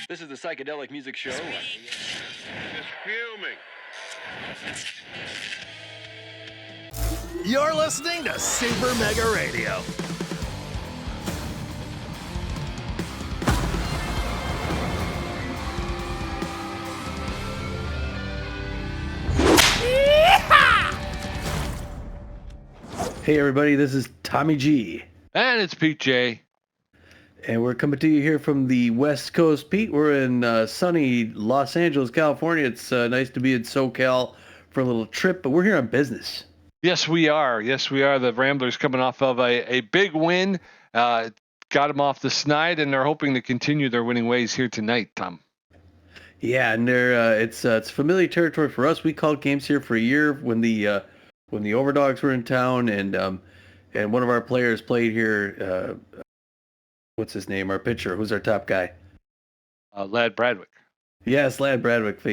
This is the Psychedelic Music Show. Just fuming. You're listening to Super Mega Radio. Hey everybody, this is Tommy G. And it's Pete J. And we're coming to you here from the West Coast. Pete, we're in sunny Los Angeles, California. It's nice to be in SoCal for a little trip, but we're here on business. Yes, we are. The Ramblers coming off of a big win. Got them off the snide, and they're hoping to continue their winning ways here tonight, Tom. Yeah, and it's familiar territory for us. We called games here for a year when the Overdogs were in town, and one of our players played here. What's his name? Our pitcher, who's our top guy? Lad Bradwick. Yes, Lad Bradwick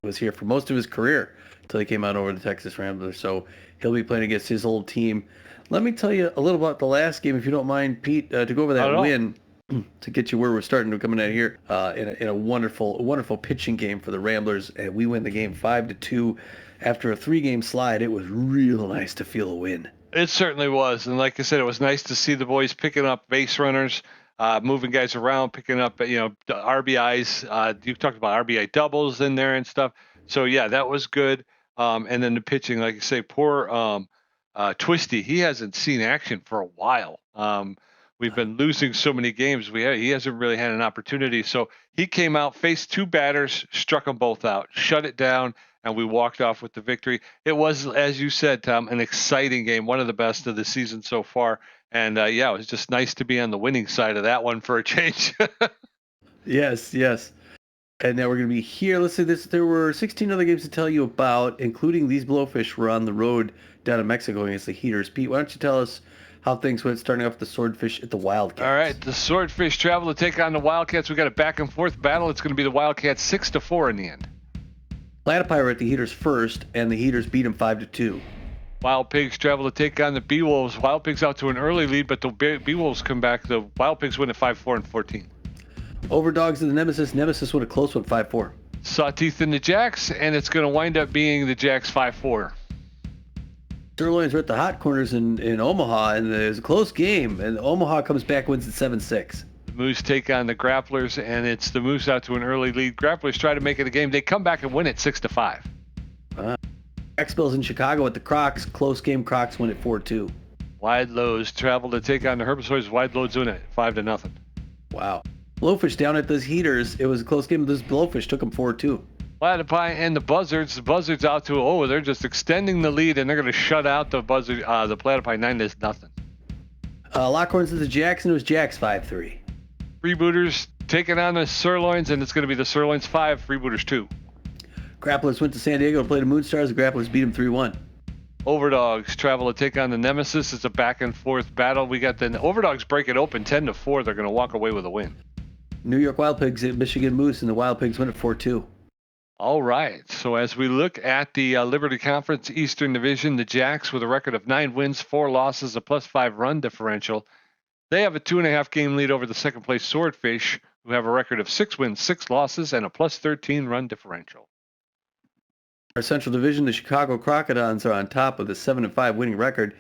was here for most of his career until he came out over the Texas Ramblers. So he'll be playing against his old team. Let me tell you a little about the last game, if you don't mind, Pete, to go over that win to get you where we're starting to coming out here in a wonderful pitching game for the Ramblers, and we win the game 5-2 after a 3-game slide. It was real nice to feel a win. It certainly was, and like I said, it was nice to see the boys picking up base runners, moving guys around, picking up RBIs. You talked about RBI doubles in there and stuff. So yeah, that was good. And then the pitching, like you say, poor Twisty. He hasn't seen action for a while. We've been losing so many games. He hasn't really had an opportunity. So he came out, faced 2 batters, struck them both out, shut it down, and we walked off with the victory. It was, as you said, Tom, an exciting game, one of the best of the season so far. And it was just nice to be on the winning side of that one for a change. Yes. And now we're going to be here. Let's say this. There were 16 other games to tell you about, including these Blowfish were on the road down in Mexico against the Heaters. Pete, why don't you tell us how things went starting off the Swordfish at the Wildcats? All right, the Swordfish travel to take on the Wildcats. We got a back and forth battle. It's going to be the Wildcats 6-4 in the end. Platypi were at the Heaters first, and the Heaters beat them 5-2. Wild Pigs travel to take on the Bee-Wolves. Wild Pigs out to an early lead, but the Bee-Wolves come back. The Wild Pigs win at 5-4 and 14. Overdogs and the Nemesis. Nemesis won a close one, 5-4. Sawteeth and the Jacks, and it's going to wind up being the Jacks 5-4. Sirloins were at the Hot Corners in Omaha, and it was a close game, and Omaha comes back, wins at 7-6. The Moose take on the Grapplers, and it's the Moose out to an early lead. Grapplers try to make it a game. They come back and win it 6-5. X-Bills in Chicago at the Crocs. Close game. Crocs win at 4-2. Wide Lows travel to take on the Herbicides. Wide Lows win it 5-0. Wow. Blowfish down at those Heaters. It was a close game. This Blowfish took them 4-2. Platypi and the Buzzards. The Buzzards out to they're just extending the lead, and they're going to shut out the Buzzard. The Platypi 9-0. Lockhorns at the Jackson. It was Jacks 5-3. Freebooters taking on the Sirloins, and it's going to be the Sirloins 5, Freebooters 2. Grapplers went to San Diego to play the Moonstars. The Grapplers beat them 3-1. Overdogs travel to take on the Nemesis. It's a back and forth battle. We got the Overdogs break it open 10-4. They're going to walk away with a win. New York Wild Pigs at Michigan Moose, and the Wild Pigs win at 4-2. All right. So as we look at the Liberty Conference Eastern Division, the Jacks with a record of 9 wins, 4 losses, a +5 run differential. They have a 2.5 game lead over the second place Swordfish, who have a record of 6 wins, 6 losses, and a +13 run differential. Our Central Division, the Chicago Crocodiles are on top with a 7-5 winning record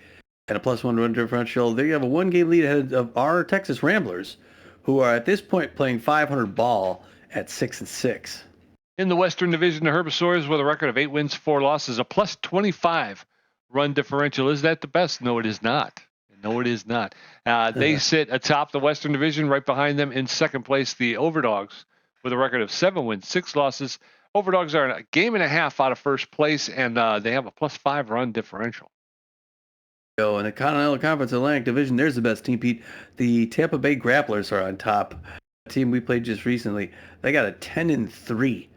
and a +1 run differential. They have a 1-game lead ahead of our Texas Ramblers, who are at this point playing 500 ball at 6-6. In the Western Division, the Herbivores with a record of 8 wins, 4 losses, a +25 run differential. Is that the best? No, it is not. No, it is not. They sit atop the Western Division. Right behind them in second place, the Overdogs with a record of 7 wins, 6 losses. Overdogs are a game and a half out of first place, and they have a +5 run differential. In the Continental Conference Atlantic Division, there's the best team, Pete. The Tampa Bay Grapplers are on top. A team we played just recently. They got a 10-3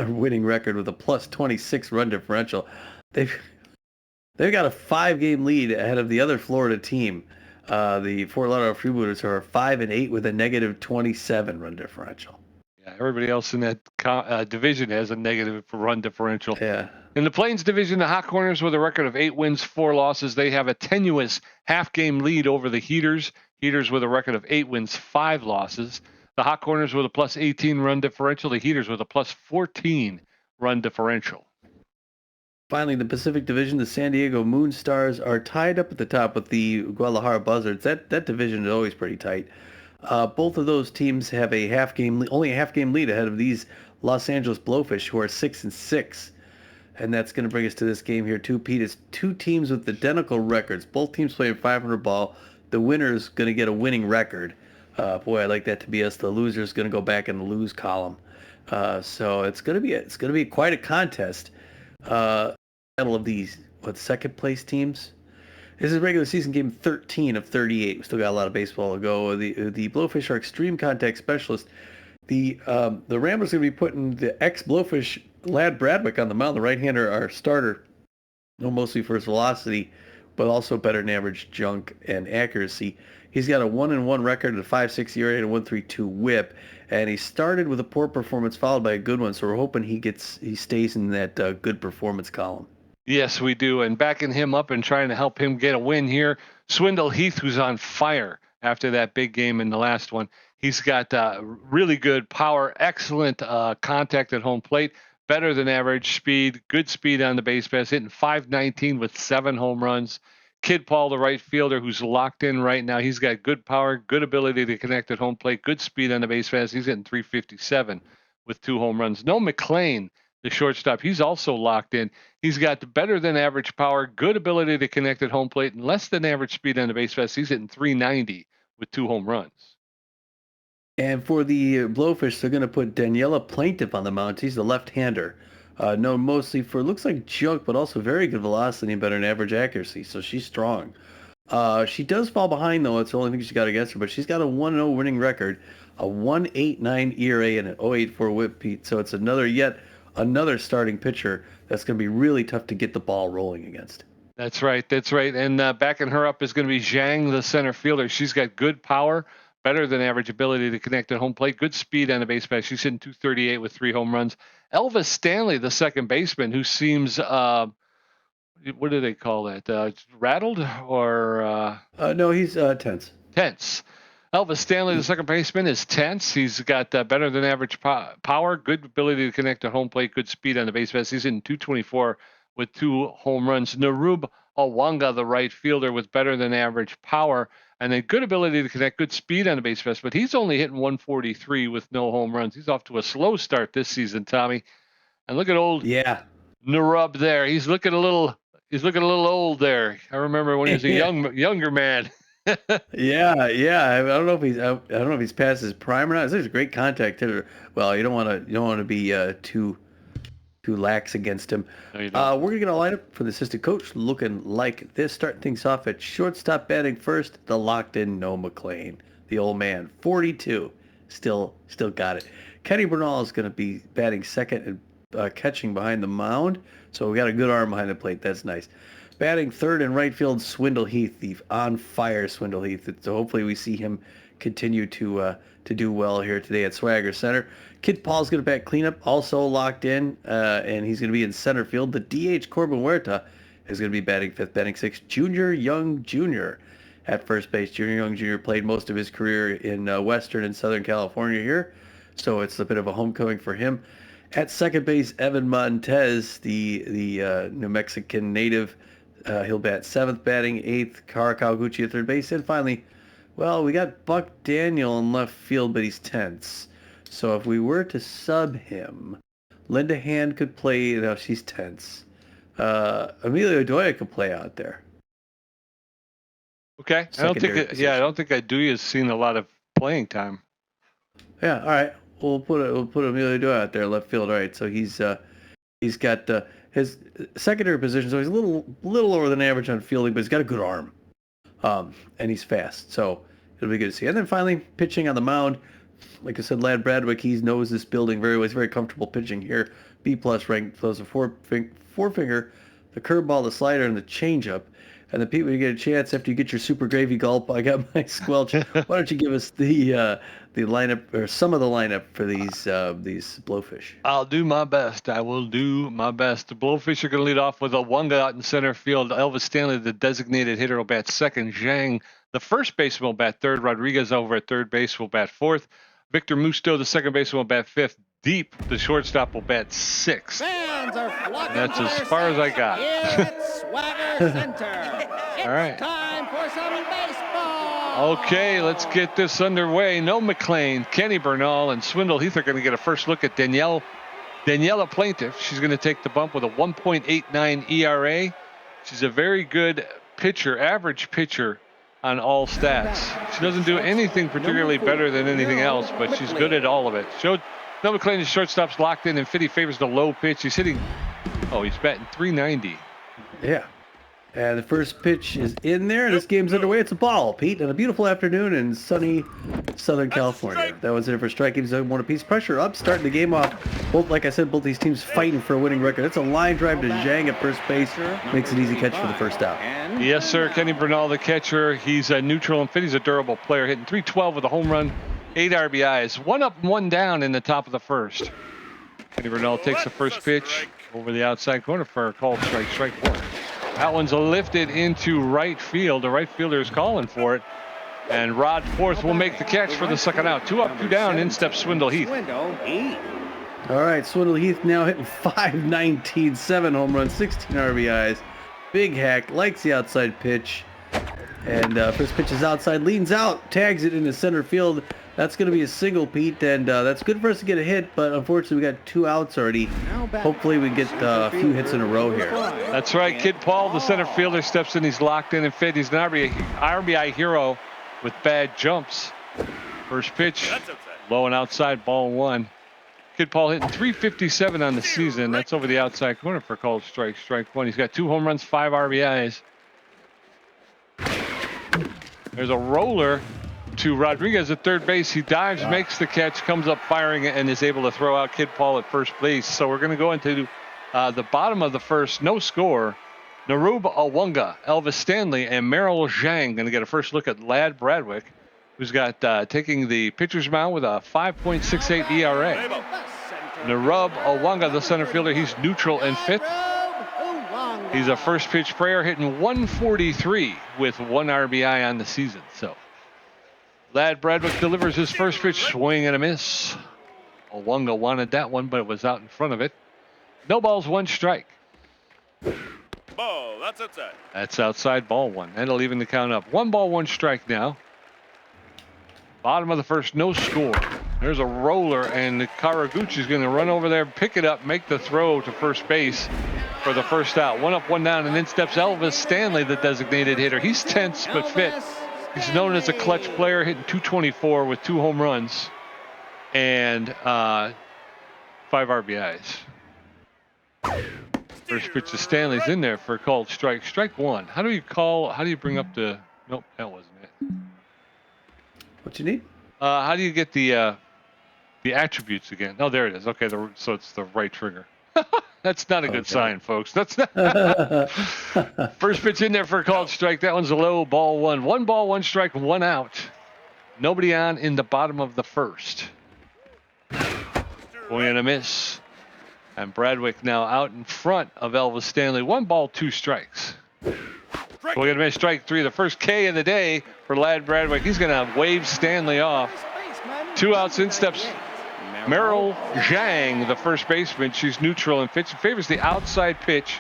winning record with a +26 run differential. They've got a 5-game lead ahead of the other Florida team. The Fort Lauderdale Freebooters are 5-8 with a -27 run differential. Yeah, everybody else in that division has a negative run differential. Yeah. In the Plains Division, the Hot Corners with a record of 8 wins, 4 losses. They have a tenuous half-game lead over the Heaters. Heaters with a record of 8 wins, 5 losses. The hot corners with a plus 18 run differential. The heaters with a plus 14 run differential. Finally, the Pacific Division, the San Diego Moonstars are tied up at the top with the Guadalajara Buzzards. That division is always pretty tight. Both of those teams have only a half game lead ahead of these Los Angeles Blowfish, who are 6-6. And that's going to bring us to this game here too, Pete. It's two teams with identical records. Both teams playing 500 ball. The winner's going to get a winning record. Boy, I'd like that to be us. The loser's going to go back in the lose column. So it's going to be quite a contest. Battle of these second place teams. This is regular season game 13 of 38. We still got a lot of baseball to go. The Blowfish are extreme contact specialists. The Ramblers are going to be putting the ex-Blowfish Lad Bradwick on the mound. The right-hander, our starter, mostly for his velocity, but also better than average junk and accuracy. He's got a 1-1 record, a 5.6 ERA, and a 1.32 WHIP. And he started with a poor performance, followed by a good one. So we're hoping he stays in that good performance column. Yes, we do. And backing him up and trying to help him get a win here, Swindle Heath, who's on fire after that big game in the last one. He's got really good power, excellent contact at home plate, better than average speed, good speed on the base pass, hitting .519 with 7 home runs. Kid Paul, the right fielder, who's locked in right now. He's got good power, good ability to connect at home plate, good speed on the base pass. He's hitting .357 with 2 home runs. No McLean, the shortstop, he's also locked in. He's got better than average power, good ability to connect at home plate, and less than average speed on the base pass. He's hitting .390 with 2 home runs. And for the Blowfish, they're going to put Daniela Plaintiff on the mound. He's the left-hander. Known mostly for, looks like junk, but also very good velocity and better than average accuracy. So she's strong. She does fall behind, though. It's the only thing she got against her. But she's got a 1-0 winning record, a 1.89 ERA, and an 0.84 WHIP, Pete. So it's another starting pitcher that's going to be really tough to get the ball rolling against. That's right. And backing her up is going to be Zhang, the center fielder. She's got good power, better than average ability to connect at home plate, good speed on the base pass. She's hitting .238 with 3 home runs. Elvis Stanley, the second baseman, who seems, what do they call that? Rattled or? No, he's tense. Tense. Elvis Stanley, the second baseman, is tense. He's got better than average power, good ability to connect at home plate, good speed on the base pass. He's in .224 with 2 home runs. Narub Awanga, the right fielder, with better than average power and a good ability to connect, good speed on the base pass, but he's only hitting .143 with no home runs. He's off to a slow start this season, Tommy. And look at old Narub there. He's looking a little old there. I remember when he was a younger man. Yeah. I don't know if he's past his prime or not. He's a great contact hitter. Well, you don't want to be too lax against him. No, you don't. We're gonna get a lineup for the assistant coach looking like this. Starting things off at shortstop, batting first, the locked-in No McLean, the old man, 42, still got it. Kenny Bernal is gonna be batting second and catching behind the mound, so we got a good arm behind the plate. That's nice. Batting third and right field, Swindle Heath, the on-fire Swindle Heath. So hopefully we see him continue to do well here today at Swagger Center. Kid Paul's going to bat cleanup, also locked in, and he's going to be in center field. The DH Corbin Huerta is going to be batting fifth, batting sixth. Junior Young Jr. at first base. Junior Young Jr. played most of his career in Western and Southern California here, so it's a bit of a homecoming for him. At second base, Evan Montez, the New Mexican native, he'll bat seventh, batting eighth. Kara Kawaguchi at third base, and finally, well, we got Buck Daniel in left field, but he's tense. So if we were to sub him, Linda Hand could play. No, she's tense. Emilio Doya could play out there. Okay. I don't think Iduya's seen a lot of playing time. Yeah. All right. We'll put Emilio Doya out there, left field. All right. So he's got his secondary position. So he's a little lower than average on fielding, but he's got a good arm. And he's fast. So it'll be good to see. And then finally, pitching on the mound. Like I said, Lad Bradwick, he knows this building very well. He's very comfortable pitching here. B+ ranked, throws a four-finger, the curveball, the slider, and the changeup. And the people, you get a chance after you get your super gravy gulp. I got my squelch. Why don't you give us the lineup or some of the lineup for these Blowfish? I'll do my best. I will do my best. The Blowfish are going to lead off with a Wanga out in center field. Elvis Stanley, the designated hitter, will bat second. Zhang, the first baseman, will bat third. Rodriguez over at third base will bat fourth. Victor Musto, the second baseman, will bat 5th. Deep, the shortstop, will bat 6th. Fans are flocking That's to as their far as I seats got. Here at Swagger Center. It's All right. time for some baseball. Okay, let's get this underway. No McLean, Kenny Bernal, and Swindle Heath are going to get a first look at Daniela Plaintiff. She's going to take the bump with a 1.89 ERA. She's a very good pitcher, average pitcher on all stats. She doesn't do anything particularly better than anything else, but she's good at all of it. No McLean, his shortstop's locked in, and Fitty favors the low pitch. He's hitting, he's batting 390. Yeah. And the first pitch is in there. This game's underway. It's a ball, Pete, on a beautiful afternoon in sunny Southern California. That was it for strike. Gives one apiece. Pressure up, starting the game off. Like I said, both these teams fighting for a winning record. It's a line drive to Zhang at first base. Makes an easy catch for the first out. Yes, sir. Kenny Bernal, the catcher. He's a neutral, and Fitty's a durable player, hitting 312 with a home run, 8 RBIs. 1 up and 1 down in the top of the first. Kenny Bernal takes the first pitch over the outside corner for a called strike 1. That one's lifted into right field. The right fielder is calling for it. And Rod Forth will make the catch for the second out. 2 up, 2 down. In steps Swindle Heath. All right, Swindle Heath now hitting .519, 7 home runs, 16 RBIs. Big hack, likes the outside pitch. And first pitch is outside, leans out, tags it into center field. That's going to be a single, Pete, and that's good for us to get a hit, but unfortunately we got 2 outs already. Hopefully we get a few hits in a row here. That's right. Kid Paul, the center fielder, steps in. He's locked in and fit. He's an RBI hero with bad jumps. First pitch, low and outside, ball 1. Kid Paul hitting .357 on the season. That's over the outside corner for called strike 1. He's got 2 home runs, 5 RBIs. There's a roller to Rodriguez at third base. He dives, makes the catch, comes up firing, and is able to throw out Kid Paul at first base. So we're going to go into the bottom of the first, no score. Narub Awunga, Elvis Stanley, and Merrill Zhang going to get a first look at Lad Bradwick, who's got taking the pitcher's mound with a 5.68 ERA. Narub Awunga, the center fielder, he's neutral and fit. He's a first pitch prayer, hitting 143 with 1 RBI on the season. So Lad Bradwick delivers his first pitch, swing and a miss. Awunga wanted that one, but it was out in front of it. No balls, 1 strike. Ball, that's outside. That's outside, ball 1. That'll even the count up. 1 ball, 1 strike now. Bottom of the first, no score. There's a roller, and Karaguchi's going to run over there, pick it up, make the throw to first base for the first out. 1 up, 1 down, and then steps Elvis Stanley, the designated hitter. He's tense but fit. He's known as a clutch player, hitting .224 with 2 home runs and 5 RBIs. First pitch to Stanley's in there for a called strike 1. How do you bring up the? Nope, that wasn't it. What you need? How do you get the attributes again? Oh, there it is. Okay, so it's the right trigger. That's not a good sign, folks. That's not. First pitch in there for a called strike. That one's a low, ball 1. 1 ball, 1 strike, 1 out. Nobody on in the bottom of the first. Swing and a miss. And Bradwick now out in front of Elvis Stanley. 1 ball, 2 strikes. Swing and a miss, strike 3. The first K of the day for Lad Bradwick. He's going to wave Stanley off. 2 outs, in steps Merrill Zhang, the first baseman. She's neutral and pitch. Favors the outside pitch.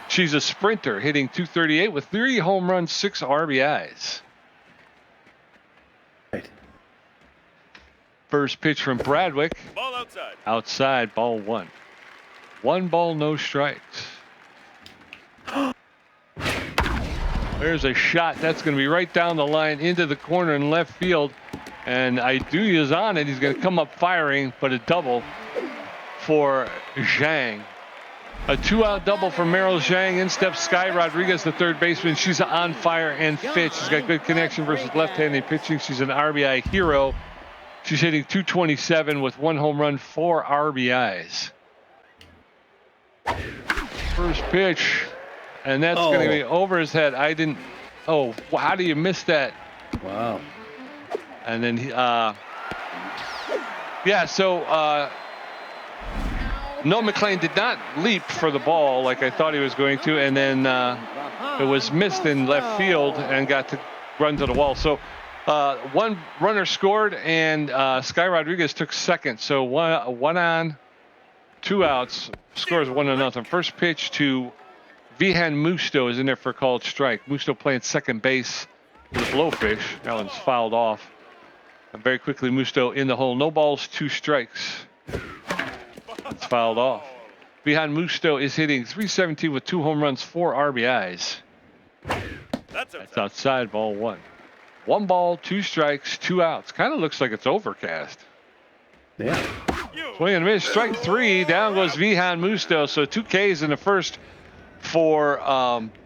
She's a sprinter, hitting .238 with 3 home runs, 6 RBIs. Right. First pitch from Bradwick. Ball outside. Outside, ball 1. 1 ball, no strikes. There's a shot. That's going to be right down the line into the corner in left field. And Iduya's on it. He's going to come up firing, but a double for Zhang. A 2-out double for Merrill Zhang. In steps Sky Rodriguez, the third baseman. She's on fire and fit. She's got good connection versus left-handed pitching. She's an RBI hero. She's hitting .227 with 1 home run, 4 RBIs. First pitch, and that's going to be over his head. How do you miss that? Wow. And then, No McLean did not leap for the ball like I thought he was going to, and then it was missed in left field and got to run to the wall. So One runner scored, and Sky Rodriguez took second. So one on, 2 outs. Scores 1-0. First pitch to Vihan Musto is in there for a called strike. Musto playing second base with Blowfish. That one's fouled off. And very quickly, Musto in the hole. No balls, 2 strikes. It's fouled off. Vihan Musto is hitting .317 with 2 home runs, 4 RBIs. That's outside, ball 1. 1 ball, 2 strikes, 2 outs. Kind of looks like it's overcast. Yeah. Swing and miss, strike 3. Down goes Vihan Musto. So 2 Ks in the first for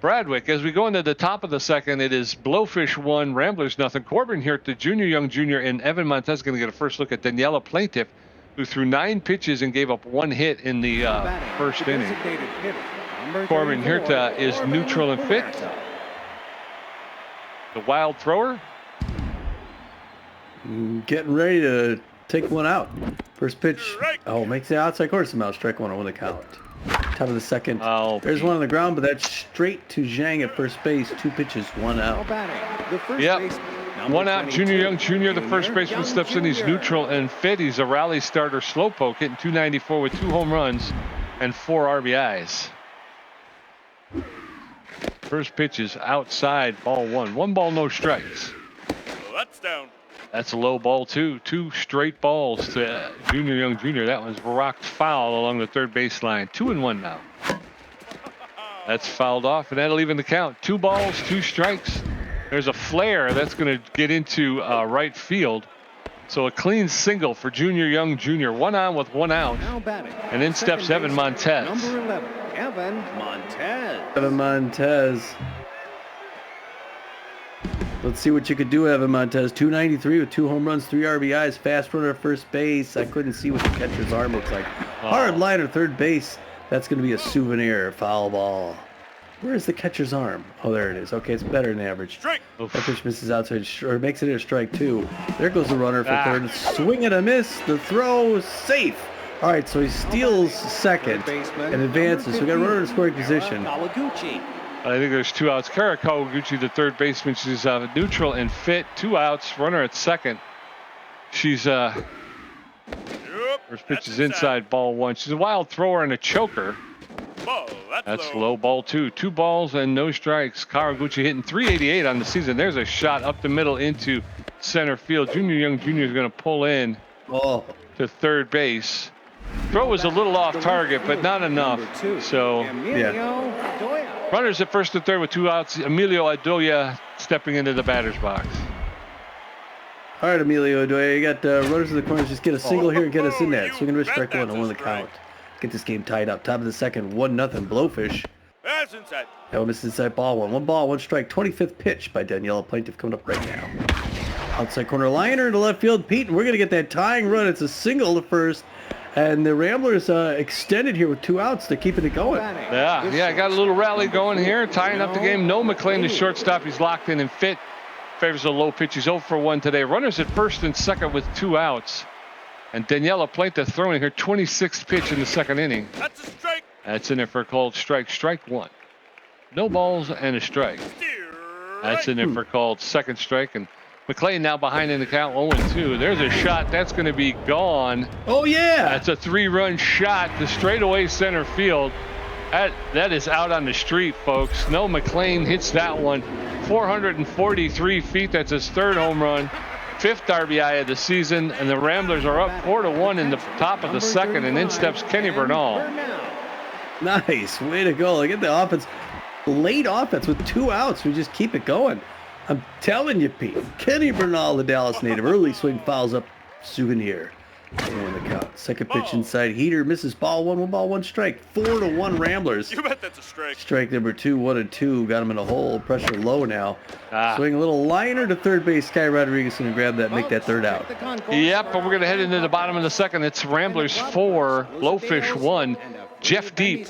Bradwick. As we go into the top of the second, it is Blowfish 1, Ramblers nothing. Corbin here to Junior Young Jr. and Evan Montez going to get a first look at Daniela Plaintiff, who threw 9 pitches and gave up 1 hit in the first inning. Corbin Hirta is neutral and fit. The wild thrower. Getting ready to take one out. First pitch. Oh, makes the outside corner somehow. Strike 1 on the count. Top of the second. There's one on the ground, but that's straight to Zhang at first base. 2 pitches, 1 out. Yep. 1 out. Junior Young Jr., the first baseman, steps in. He's neutral and fit. He's a rally starter, slowpoke, hitting .294 with 2 home runs and 4 RBIs. First pitch is outside, ball 1. 1 ball, no strikes. That's down. That's a low ball 2. 2 straight balls to Junior Young Jr. That one's rocked foul along the third baseline. 2-1 now. That's fouled off, and that'll even the count. 2 balls, 2 strikes. There's a flare that's going to get into right field. So a clean single for Junior Young Jr. 1 on with 1 out. And then steps Evan Montez. Number 11, Evan Montez. Evan Montez. Let's see what you could do, Evan Montez. .293 with 2 home runs, 3 RBIs, fast runner at first base. I couldn't see what the catcher's arm looks like. Hard liner third base. That's going to be a souvenir. Foul ball. Where's the catcher's arm? Oh, there it is. Okay, it's better than average. Strike. That pitch misses outside, or makes it a strike 2. There goes the runner for third. Swing and a miss. The throw safe. All right, so he steals second and advances. So we got a runner in scoring position. I think there's 2 outs. Kara Kawaguchi, the third baseman, she's neutral and fit. 2 outs. Runner at second. She's first pitch is inside, ball 1. She's a wild thrower and a choker. That's low, ball 2. 2 balls and no strikes. Kawaguchi hitting .388 on the season. There's a shot up the middle into center field. Junior Young Jr. is going to pull in to third base. Throw was a little off target, but not enough. So, yeah. Runners at first and third with 2 outs. Emilio Adoya stepping into the batter's box. All right, Emilio Adoya, you got runners in the corners. Just get a single here and get us in there. Swing and miss, strike 1 on the count. Get this game tied up. Top of the second, 1-0 Blowfish. That's inside. That one misses inside, ball 1. 1 ball, 1 strike. 25th pitch by Daniela Plaintiff coming up right now. Outside corner liner to left field, Pete, and we're going to get that tying run. It's a single to first. And the Ramblers extended here with 2 outs. They're keeping it going. Yeah, got a little rally going here, tying up the game. No McLean, the shortstop. He's locked in and fit. Favors a low pitch. He's 0 for 1 today. Runners at first and second with 2 outs. And Daniela Plaintiff throwing her 26th pitch in the second inning. That's a strike. That's in there for a called strike. Strike 1. No balls and a strike. That's in there for called second strike. And McLean now behind in the count, 0-2. There's a shot that's going to be gone. Oh yeah, that's a 3-run shot to straightaway center field. That is out on the street, folks. No, McLean hits that one. 443 feet. That's his 3rd home run, 5th RBI of the season, and the Ramblers are up 4-1 in the top of the second. And in steps Kenny Bernal. Nice, way to go! Look at the offense, late offense with 2 outs. We just keep it going. I'm telling you, Pete. Kenny Bernal, the Dallas native. Early swing fouls up souvenir. On the count. Second pitch inside. Heater misses ball 1. 1 ball, 1 strike. 4-1 Ramblers. You bet that's a strike. Strike number 2. 1-2. Got him in a hole. Pressure low now. Swing a little liner to third base. Sky Rodriguez going to grab that, make that 3rd out. Yep, but we're going to head into the bottom of the second. It's Ramblers 4, Blowfish 1. Jeff Deep,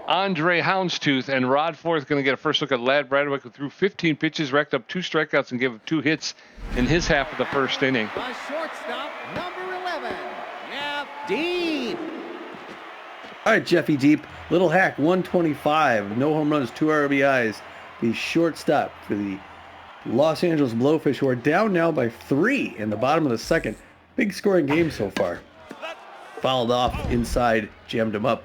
Andre Houndstooth, and Rod Forth going to get a first look at Ladd Bradwick, who threw 15 pitches, racked up 2 strikeouts, and gave up 2 hits in his half of the first inning. The shortstop, number 11, Jeff Deep. All right, Jeffy Deep. Little hack, 125. No home runs, 2 RBIs. The shortstop for the Los Angeles Blowfish, who are down now by 3 in the bottom of the second. Big scoring game so far. Fouled off inside, jammed him up.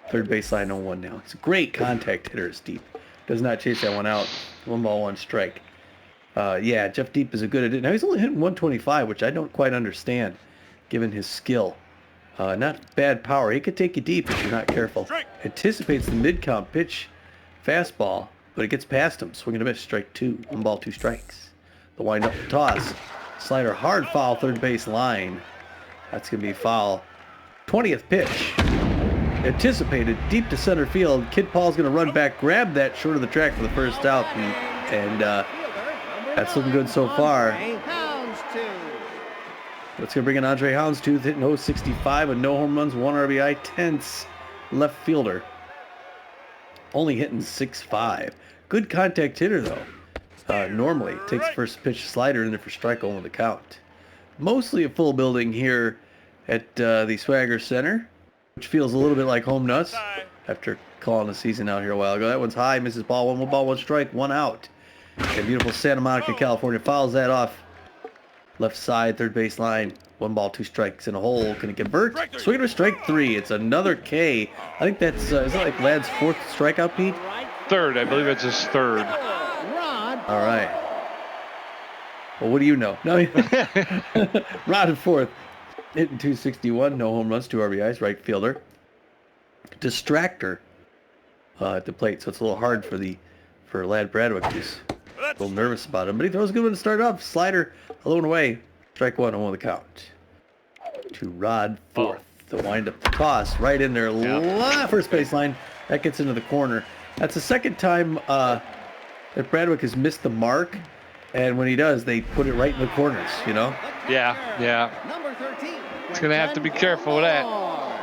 Third baseline 0-1 now. It's a great contact hitter, is Deep. Does not chase that one out. 1 ball, 1 strike. Yeah, Jeff Deep is a good at it. Now he's only hitting 125, which I don't quite understand, given his skill. Not bad power. He could take you deep if you're not careful. Anticipates the mid-count pitch fastball, but it gets past him. Swing and a miss, strike 2. 1 ball, 2 strikes. The wind-up toss. Slider hard foul, third base line. That's going to be foul. 20th pitch. Anticipated deep to center field. Kid Paul's going to run back, grab that short of the track for the first out, and that's looking good so far. That's going to bring in Andre Houndstooth, hitting 065 with no home runs, 1 RBI, tense left fielder. Only hitting 6.5. Good contact hitter, though. Normally takes first pitch slider in there for strike 0 with the count. Mostly a full building here at the Swagger Center, which feels a little bit like home nuts after calling the season out here a while ago. That one's high, misses ball 1 ball, 1 strike, 1 out. And beautiful Santa Monica, California fouls that off. Left side, third base line, 1 ball, 2 strikes in a hole. Can it convert? Swing to strike 3. It's another K. I think that's, is that like Ladd's 4th strikeout, Pete? 3rd. I believe it's his 3rd. All right. Well, what do you know? No, Rod at 4th. Hitting 261, no home runs, 2 RBIs, right fielder. Distractor at the plate, so it's a little hard for Ladd Bradwick. He's a little nervous about him, but he throws a good one to start off. Slider, alone away. Strike 1 on the count. To Rod 4th. The wind-up toss right in there. First baseline. That gets into the corner. That's the second time that Bradwick has missed the mark. And when he does, they put it right in the corners, you know? Yeah. Number 13. It's going to have to be careful with that. All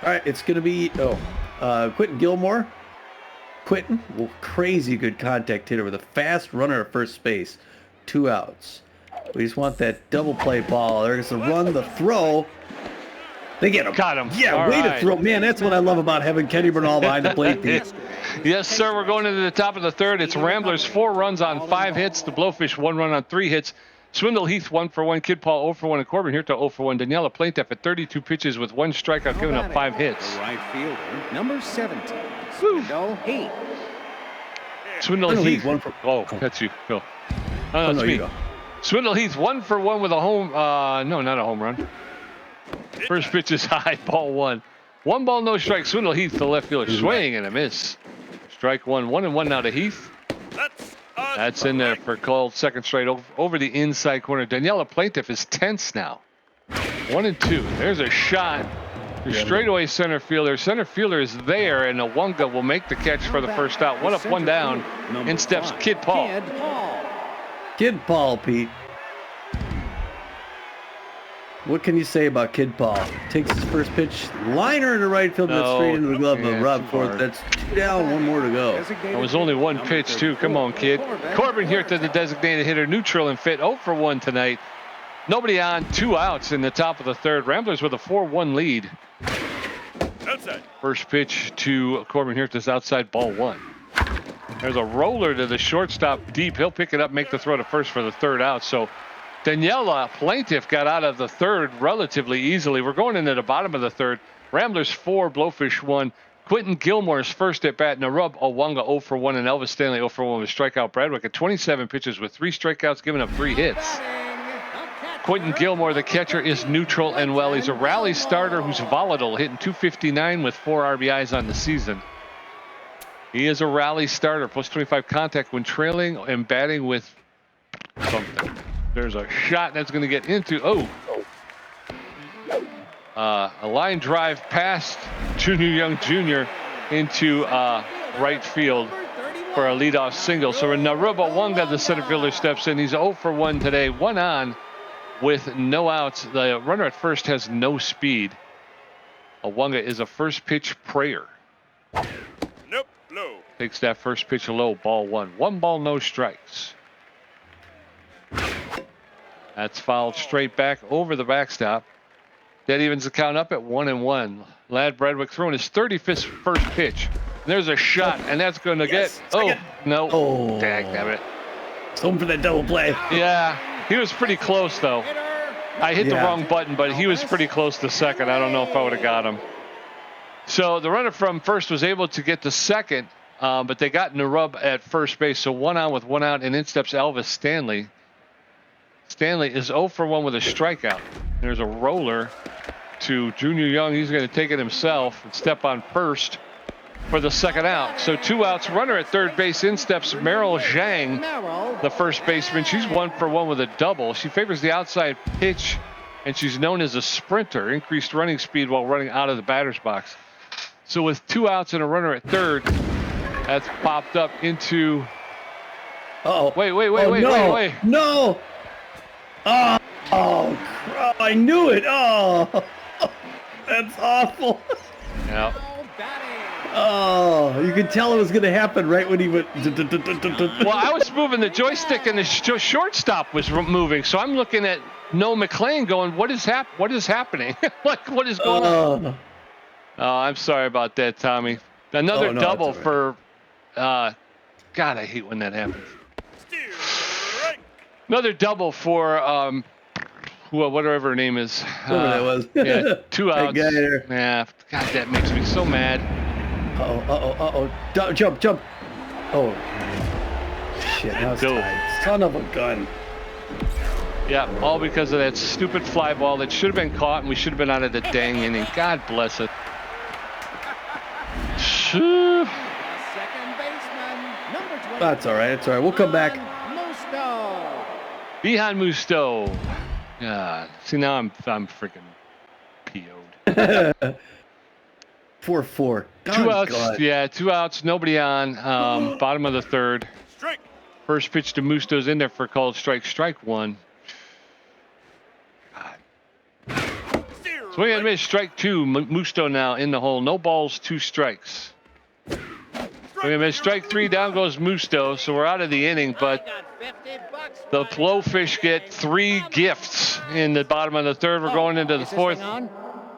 right, it's going to be Quentin Gilmore. Quentin, well, crazy good contact hitter with a fast runner at first base. 2 outs. We just want that double play ball. There's the run, the throw. They get him. Got him. Yeah, All way right. to throw. Man, that's what I love about having Kenny Bernal behind the plate. Pete. Yes, sir. We're going into the top of the 3rd. It's Ramblers 4 runs on 5 hits. The Blowfish 1 run on 3 hits. Swindle Heath 1 for 1. Kid Paul 0 for 1. And Corbin Hirta 0 for 1. Daniela Plaintiff at 32 pitches with 1 strikeout, giving up 5 hits. The right fielder, number 17. Swindle Heath. Swindle Heath. Oh, that's you. Go. Oh, that's me. Swindle Heath 1 for 1 with a home. No, not a home run. First pitch is high, ball 1. 1 ball, no strike. Swindle Heath, the left fielder, swing and a miss. Strike 1. 1-1 now to Heath. That's in there for called second straight over the inside corner. Daniela Plaintiff is tense now. 1-2. There's a shot. Your straightaway center fielder. Center fielder is there, and Awunga will make the catch for the first out. 1 up, 1 down. In steps Kid Paul. Kid Paul, Pete. What can you say about Kid Paul? Takes his first pitch, liner into right field, that's straight into the glove of Rob Ford. That's 2 down, 1 more to go. It was only 1 pitch, too. Come on, kid. Corbin here to the designated hitter, neutral and fit. 0 for 1 tonight. Nobody on, 2 outs in the top of the 3rd. Ramblers with a 4-1 lead. Outside. First pitch to Corbin Hirta's outside, ball 1. There's a roller to the shortstop deep. He'll pick it up, make the throw to first for the 3rd out. So Daniela Plaintiff got out of the 3rd relatively easily. We're going into the bottom of the 3rd. Ramblers 4, Blowfish 1. Quentin Gilmore's first at bat. Narub Awunga 0 for 1 and Elvis Stanley 0 for 1 with strikeout. Bradwick at 27 pitches with 3 strikeouts, giving up 3 hits. Quentin Gilmore, the catcher, is neutral and well. He's a rally starter who's volatile, hitting 259 with 4 RBIs on the season. He is a rally starter, plus 25 contact when trailing and batting with something. There's a shot that's going to get into, a line drive past Junior Young Jr. into right field for a leadoff single. So Narub Awunga, the center fielder, steps in. He's 0 for 1 today, 1 on with no outs. The runner at first has no speed. Awunga is a first pitch prayer. Nope, low. Takes that first pitch low, ball 1. 1 ball, no strikes. That's fouled straight back over the backstop. That evens the count up at 1-1. Ladd Bradwick throwing his 35th first pitch. There's a shot, and that's going to Yes, get. Oh, second. no. Oh. Dagnabbit. Home for that double play. Yeah, he was pretty close, though. I hit the Yeah. wrong button, but he was pretty close to second. I don't know if I would have got him. So the runner from first was able to get to second, but they got in a rub at first base. So 1 on with 1 out, and in steps Elvis Stanley. Stanley is 0 for 1 with a strikeout. There's a roller to Junior Young. He's going to take it himself and step on first for the second out. So 2 outs, runner at third base. In steps Merrill Zhang, the first baseman. She's 1 for 1 with a double. She favors the outside pitch, and she's known as a sprinter. Increased running speed while running out of the batter's box. So with 2 outs and a runner at third, that's popped up into. Uh-oh. Wait. No. Oh, I knew it. Oh, that's awful. Yeah. Oh, you could tell it was going to happen right when he went. Well, I was moving the joystick, and the shortstop was moving. So I'm looking at Noah McLean going, what is happening? What is going on? Oh, I'm sorry about that, Tommy. Another double for. God, I hate when that happens. Another double for whatever her name is. Whoever that was. Yeah, 2 outs. That guy Yeah, God, that makes me so mad. Jump. Oh. Shit, now it's Go. tied. Son of a gun. Yeah, all because of that stupid fly ball that should have been caught, and we should have been out of the dang inning. God bless it. Second baseman, number 20. That's all right. It's all right. We'll come back. Bihan Musto. Yeah. See, now I'm freaking PO'd. 4-4. 2 outs. God. Yeah, 2 outs. Nobody on. Bottom of the third. Strike. First pitch to Musto's in there for a called strike. Strike 1. Swing and a miss. Strike 2. Musto now in the hole. No balls. 2 strikes. Swing and a miss. Strike 3. Down goes Musto. So we're out of the inning, but the Blowfish get 3 gifts in the bottom of the third. We're going into the fourth.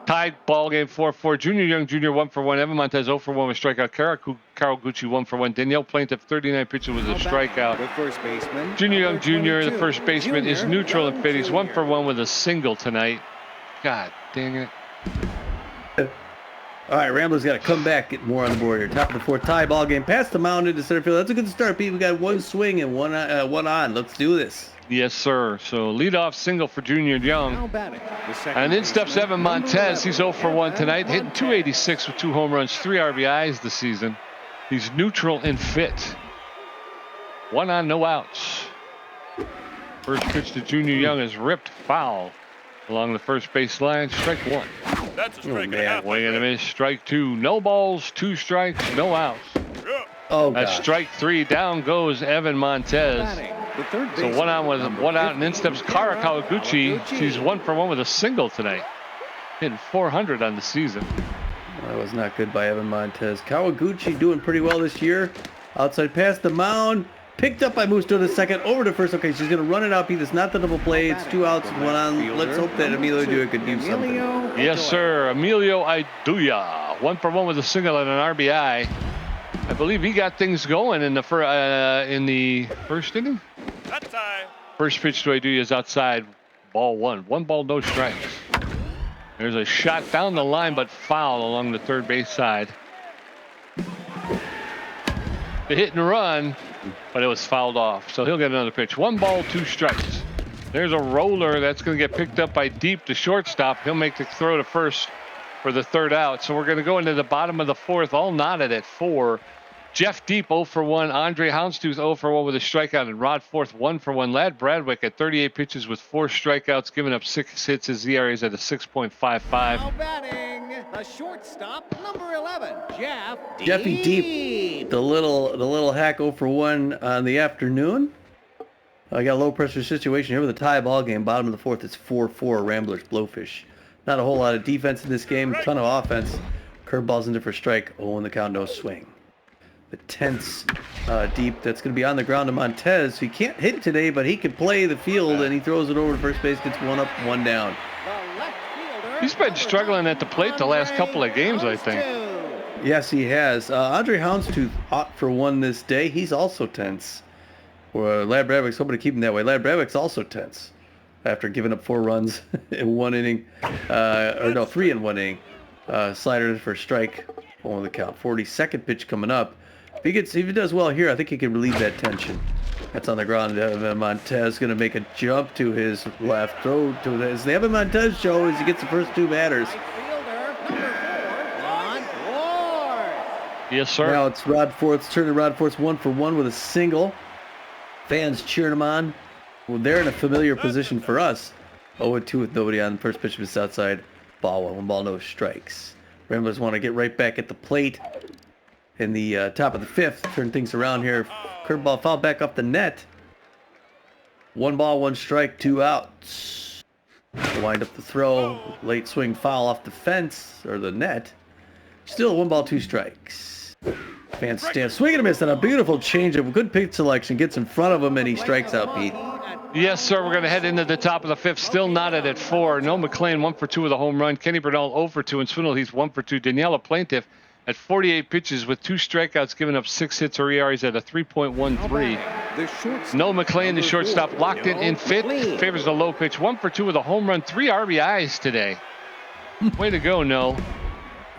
Tied ball game 4-4. Junior Young Jr. 1 for 1. Evan Montez 0 for 1 with strikeout. Carol Gucci 1 for 1. Danielle Plaintiff 39 pitches with a strikeout. Junior Young Jr. the first baseman is neutral and fit. He's 1 for 1 with a single tonight. God dang it. All right, Ramblers got to come back, get more on the board here. Top of the fourth, tie ball game. Pass the mound into center field. That's a good start, Pete. We got 1 swing and one on. Let's do this. Yes, sir. So leadoff single for Junior Young. And in steps Evan Montez. He's 0 for 1 tonight, hitting .286 with 2 home runs, 3 RBIs this season. He's neutral and fit. 1 on, no outs. First pitch to Junior Young is ripped foul along the first base line. Strike 1. That's a strike and a man. half. Swing and a miss. Strike 2. No balls, 2 strikes, no outs. Oh, That's gosh. strike 3. Down goes Evan Montez. So 1 on with 1 out, and in steps Kara Kawaguchi. She's 1 for 1 with a single tonight. Hitting .400 on the season. That was not good by Evan Montez. Kawaguchi doing pretty well this year. Outside pass the mound. Picked up by Musto to second. Over to first. Okay, she's going to run it out, Pete. It's not the double play. It's 2 outs, 1 on. Let's hope that Emilio Duya could do something. Yes, sir. Emilio Iduya. 1 for 1 with a single and an RBI. I believe he got things going in the first inning. That's high. First pitch to Iduya is outside. Ball 1. 1 ball, no strikes. There's a shot down the line, but foul along the third base side. The hit and run, but it was fouled off. So he'll get another pitch. 1 ball, 2 strikes. There's a roller that's going to get picked up by Deep to shortstop. He'll make the throw to first for the third out. So we're going to go into the bottom of the fourth, all knotted at 4. Jeff Deep 0 for 1. Andre Houndstooth 0 for 1 with a strikeout. And Rod Forth 1 for 1. Lad Bradwick at 38 pitches with 4 strikeouts, giving up 6 hits. His ERA is at a 6.55. Now batting, the shortstop, number 11, Jeffy Deep, the little hack 0 for 1 on the afternoon. I got a low pressure situation here with a tie ball game. Bottom of the fourth, it's 4-4 Ramblers Blowfish. Not a whole lot of defense in this game, a ton of offense. Curveballs in there for strike. Oh, and the count, no swing. The tense Deep, that's going to be on the ground to Montez. He can't hit today, but he can play the field, and he throws it over to first base, gets 1 up, 1 down. He's been struggling at the plate the last couple of games, I think. Yes, he has. Andre Houndstooth ought for one this day. He's also tense. Lad Bradwick's hoping to keep him that way. Lad Bradwick's also tense after giving up 4 runs in 1 inning. 3 in 1 inning. Slider for strike. On the count. 42nd pitch coming up. If he does well here, I think he can relieve that tension. That's on the ground. Montez going to make a jump to his left. Throw to his. The Evan Montez show as he gets the first 2 batters. Yes, sir. Now it's Rod Forth's turn. Rod Forth's 1 for 1 with a single. Fans cheering him on. Well, they're in a familiar position for us. 0-2 with nobody on. First pitch was outside. Ball 1 ball, no strikes. Ramblers want to get right back at the plate in the top of the 5th. Turn things around here. Curveball foul back off the net. 1 ball, 1 strike, 2 outs. Wind up the throw. Late swing foul off the fence or the net. Still 1 ball, 2 strikes. Fans stand swinging a miss on a beautiful changeup. Good pitch selection. Gets in front of him and he strikes out Heath. Yes, sir. We're going to head into the top of the 5th. Still knotted at 4. No McLean 1 for 2 with a home run. Kenny Bernal 0 for 2 and Swindle Heath 1 for 2. Daniela Plaintiff at 48 pitches with 2 strikeouts, giving up 6 hits. Her ERA is at a 3.13. No McLean, the shortstop, locked in 5th. Favors the low pitch. 1 for 2 with a home run. 3 RBIs today. Way to go, No.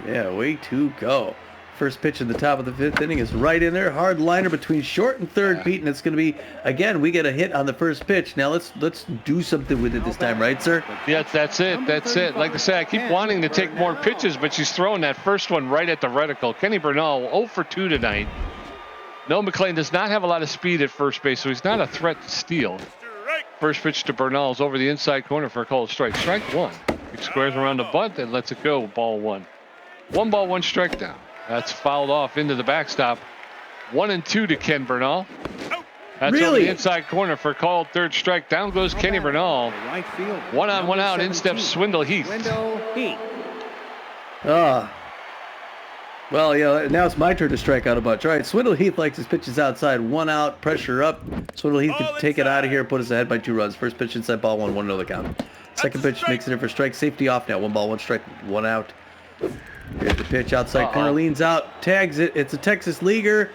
Yeah, way to go. First pitch in the top of the 5th inning is right in there. Hard liner between short and third, Pete, and it's going to be, again, we get a hit on the first pitch. Now let's do something with it this time, right, sir? Yeah, that's it. That's it. Like I say, I keep wanting to take more pitches, but she's throwing that first one right at the reticle. Kenny Bernal 0 for 2 tonight. No McLean does not have a lot of speed at first base, so he's not a threat to steal. First pitch to Bernal is over the inside corner for a called strike. Strike 1. He squares around the bunt and lets it go. Ball 1. 1 ball, 1 strike down. That's fouled off into the backstop. 1-2 to Ken Bernal. That's really? Over the inside corner for called third strike. Down goes Kenny Bernal. 1 on, 1 out. In steps Swindle Heath. Well, yeah, now it's my turn to strike out a bunch. All right, Swindle Heath likes his pitches outside. 1 out, pressure up. Swindle Heath can take it out of here, put us ahead by 2 runs. First pitch inside ball 1, 1-0 the count. Second pitch makes it in for strike. Safety off now. 1 ball, 1 strike, 1 out. Here's the pitch outside corner, leans out, tags it. It's a Texas leaguer.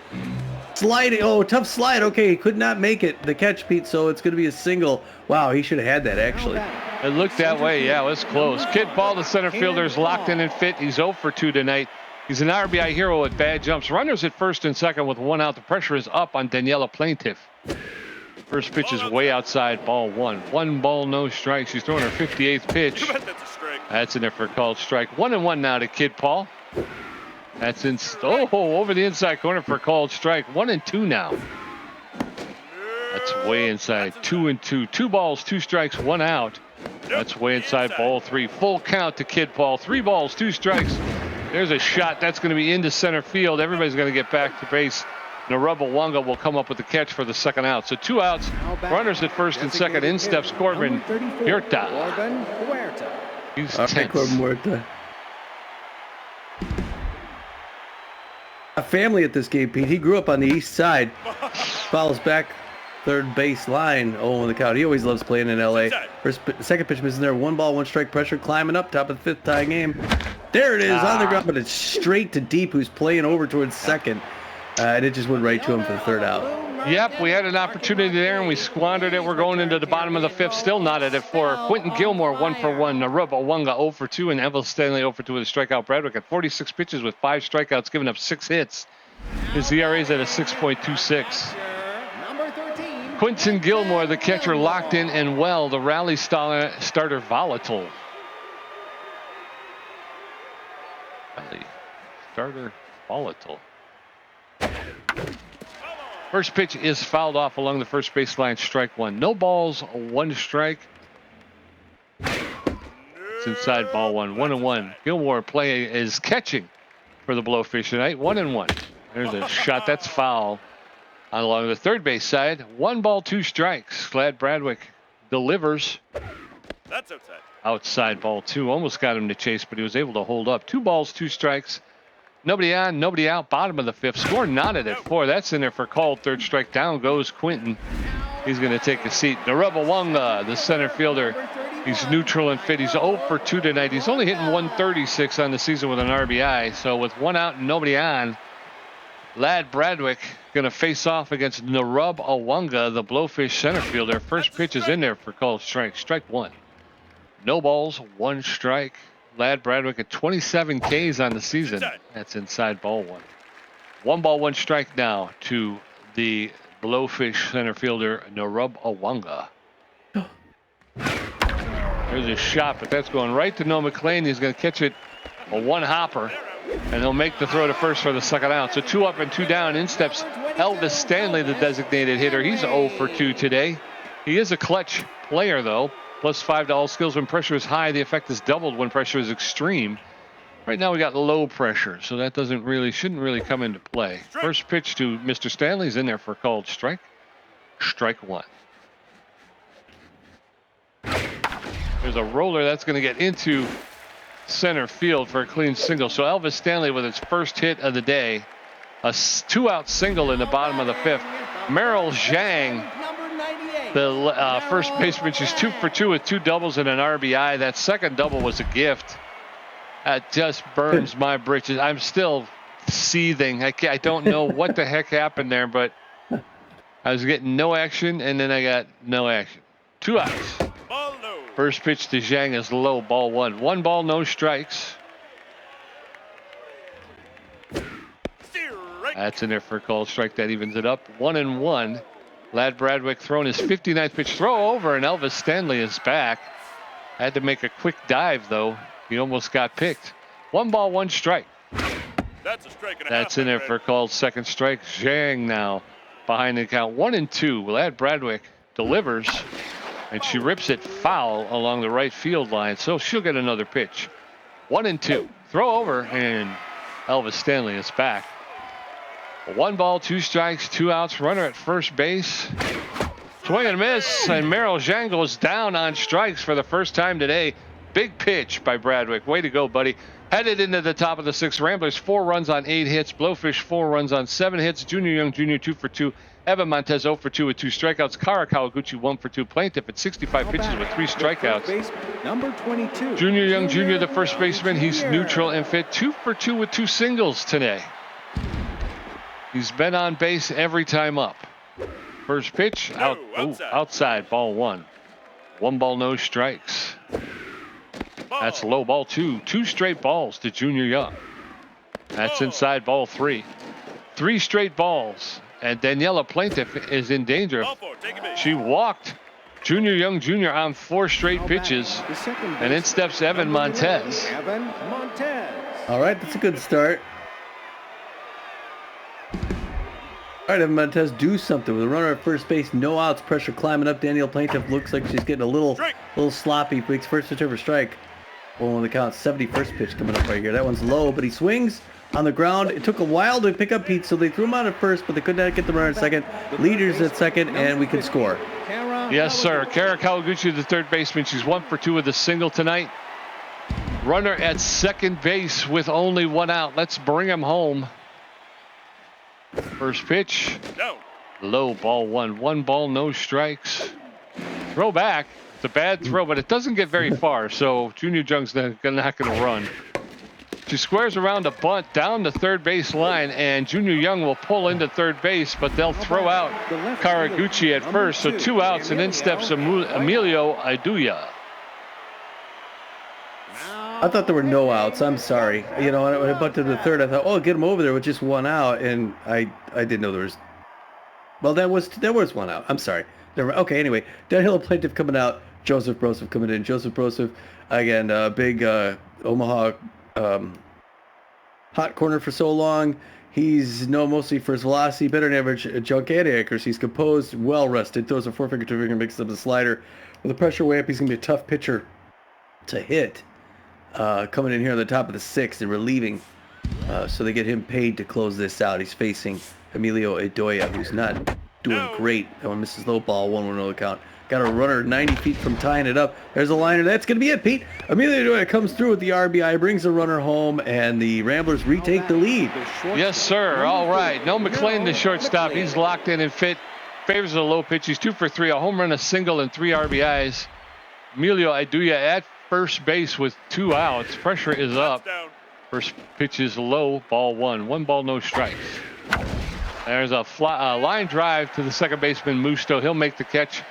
Sliding. Oh, tough slide. Okay, he could not make it. The catch, Pete, so it's going to be a single. Wow, he should have had that, actually. It looked that way. Yeah, it was close. Kid Paul, the center fielder, is locked in and fit. He's 0 for 2 tonight. He's an RBI hero with bad jumps. Runners at first and second with 1 out. The pressure is up on Daniela Plaintiff. First pitch is way outside, ball 1. 1 ball, no strikes. She's throwing her 58th pitch. That's in there for a called strike. 1-1 now to Kid Paul. That's in. Over the inside corner for a called strike. 1-2 now. That's way inside. 2-2. 2 balls, 2 strikes, 1 out. That's way inside, ball 3. Full count to Kid Paul. 3 balls, 2 strikes. There's a shot. That's going to be into center field. Everybody's going to get back to base. Narubawanga will come up with the catch for the second out. So 2 outs. Runners at first and second. In steps Corbin Huerta. He's tense. A family at this game, Pete. He grew up on the east side. Fouls back third base line. Oh, on the count. He always loves playing in L.A. Second pitch missing there. 1 ball, 1 strike pressure. Climbing up. Top of the 5th tie game. There it is on the ground, but it's straight to Deep, who's playing over towards second. And it just went right to him for the 3rd out. Yep, we had an opportunity there and we squandered it. We're going into the bottom of the 5th, still knotted at 4. Quentin Gilmore 1 for 1. Narubawanga 0 for 2, and Evel Stanley 0 for 2 with a strikeout. Bradwick at 46 pitches with 5 strikeouts, giving up 6 hits. His ERA is at a 6.26. Quentin Gilmore, the catcher, locked in and well. The rally starter volatile. Rally starter volatile. First pitch is fouled off along the first baseline. Strike 1. No balls, 1 strike. It's inside, ball 1. 1-1. Gilmore is catching for the Blowfish tonight. 1-1. There's a shot that's foul along the third base side. 1 ball, 2 strikes. Glad Bradwick delivers. That's outside. Outside, ball 2. Almost got him to chase, but he was able to hold up. 2 balls, 2 strikes. Nobody on, nobody out. Bottom of the 5th. Score knotted at 4. That's in there for called third strike. Down goes Quentin. He's going to take a seat. Narubawanga, the center fielder, He's neutral and fit. He's 0 for 2 tonight. He's only hitting 136 on the season with an RBI. So with one out and nobody on, Lad Bradwick going to face off against Narub Awanga, the Blowfish center fielder. First pitch is in there for called strike. Strike one. No balls, one strike. Lad Bradwick at 27 Ks on the season. That's inside ball one. 1 ball, 1 strike now to the Blowfish center fielder, Narub Awanga. There's a shot, but that's going right to Noah McLean. He's going to catch it a one hopper, and he'll make the throw to first for the second out. So 2 up and 2 down. In steps Elvis Stanley, the designated hitter. He's 0 for 2 today. He is a clutch player, though. +5 to all skills when pressure is high. The effect is doubled when pressure is extreme. Right now we got low pressure, so that shouldn't really come into play. First pitch to Mr. Stanley's in there for a called strike. Strike one. There's a roller that's going to get into center field for a clean single. So Elvis Stanley with his first hit of the day. A 2-out single in the bottom of the 5th. Merrill Zhang, the first baseman, she's 2 for 2 with 2 doubles and an RBI. That second double was a gift. That just burns my britches. I'm still seething. I don't know what the heck happened there, but I was getting no action, and then I got no action. 2 outs. First pitch to Zhang is low, ball 1. 1 ball, no strikes. That's in there for a called strike. That evens it up. 1-1. Lad Bradwick throwing his 59th pitch. Throw over, and Elvis Stanley is back. Had to make a quick dive, though. He almost got picked. 1 ball, 1 strike. That's a strike and a That's half, in there for a called second strike. Zhang now behind the count. 1-2. Lad Bradwick delivers, and she rips it foul along the right field line, so she'll get another pitch. 1-2. Throw over, and Elvis Stanley is back. 1 ball, 2 strikes, 2 outs. Runner at first base. Swing and miss, and Merrill Zhang goes down on strikes for the first time today. Big pitch by Bradwick. Way to go, buddy. Headed into the top of the 6th. Ramblers 4 runs on 8 hits. Blowfish 4 runs on 7 hits. Junior Young Jr. 2 for 2. Evan Montez 0 for 2 with 2 strikeouts. Kara Kawaguchi 1 for 2. Plaintiff at 65 pitches with 3 strikeouts. Number 22. Junior Young Jr., the first baseman. He's neutral and fit. 2 for 2 with 2 singles today. He's been on base every time up. First pitch outside, ball 1. 1 ball, no strikes. That's low, ball 2. 2 straight balls to Junior Young. That's inside, ball 3. 3 straight balls, and Daniela Plaintiff is in danger. She walked Junior Young Jr. on 4 straight pitches, and in steps Evan Montez. All right, that's a good start. All right, Evan Montez, do something with a runner at first base, no outs, pressure climbing up. Danielle Plaintiff looks like she's getting a little sloppy. Makes first pitch over strike. Well, on the count, 71st pitch coming up right here. That one's low, but he swings on the ground. It took a while to pick up Heath, so they threw him out at first, but they could not get the runner at second. Leaders at second, and we can score. Yes, sir. Kara Kawaguchi, the third baseman. She's 1 for 2 with a single tonight. Runner at second base with only 1 out. Let's bring him home. First pitch. Low, ball 1. 1 ball, no strikes. Throw back. It's a bad throw, but it doesn't get very far, so Junior Young's not going to run. She squares around a bunt down the third base line, and Junior Young will pull into third base, but they'll throw out Kawaguchi at first, so 2 outs, and in steps Emilio Iduya. I thought there were no outs. I'm sorry. You know, when I bunted to the third, I thought, oh, get him over there with just 1 out, and I didn't know there was. Well, there was 1 out. I'm sorry. Okay, anyway, Daniela Plaintiff coming out. Joseph Broseph coming in. Joseph Broseph, again, big Omaha hot corner for so long. He's known mostly for his velocity, better than average gigantic accuracy. He's composed, well rested, throws a 4-finger, 2-finger, mixes up the slider. With a pressure way up, he's going to be a tough pitcher to hit. Coming in here on the top of the 6th and relieving. So they get him paid to close this out. He's facing Emilio Idoya, who's not doing great. That one misses low, ball 1-1 count. Got a runner 90 feet from tying it up. There's a liner. That's going to be it, Pete. Emilio Idoya comes through with the RBI, brings the runner home, and the Ramblers retake the lead. Yes, sir. All right. No McLean, the shortstop. He's locked in and fit. Favors a low pitch. He's 2 for 3. A home run, a single, and 3 RBIs. Emilio Iduya at first base with 2 outs. Pressure is up. Down. First pitch is low, ball 1. 1 ball, no strikes. There's a line drive to the second baseman, Musto. He'll make the catch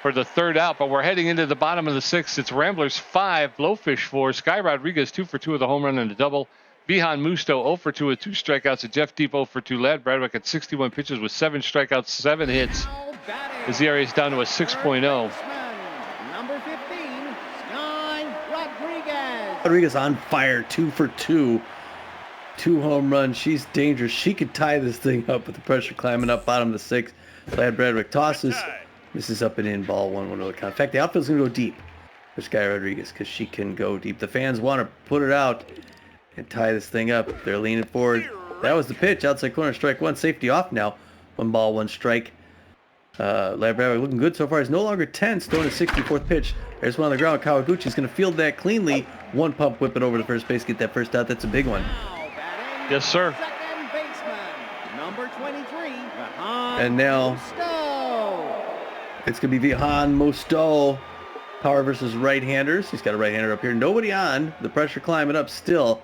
for the 3rd out, but we're heading into the bottom of the 6th. It's Ramblers 5, Blowfish 4. Sky Rodriguez 2 for 2 with a home run and a double. Vihan Musto 0 for 2 with 2 strikeouts. And Jeff Deep 0 for 2. Lad Bradwick at 61 pitches with 7 strikeouts, 7 hits. His ERA is down to a 6.0. Number 15, Sky Rodriguez. Rodriguez on fire, 2 for 2. 2 home runs. She's dangerous. She could tie this thing up with the pressure climbing up bottom of the 6th. Lad Bradwick tosses. Misses up and in, ball 1-1 to the count. In fact, the outfield's going to go deep for Sky Rodriguez because she can go deep. The fans want to put it out and tie this thing up. They're leaning forward. That was the pitch. Outside corner, strike 1. Safety off now. 1 ball, 1 strike. Lad Bradwick looking good so far. He's no longer tense. Throwing his 64th pitch. There's one on the ground. Kawaguchi's going to field that cleanly. 1 pump, whip it over to first base. Get that first out. That's a big one. Yes, sir. Second baseman, number 23, And now it's going to be Vihan Musto. Power versus right-handers. He's got a right-hander up here. Nobody on. The pressure climbing up still.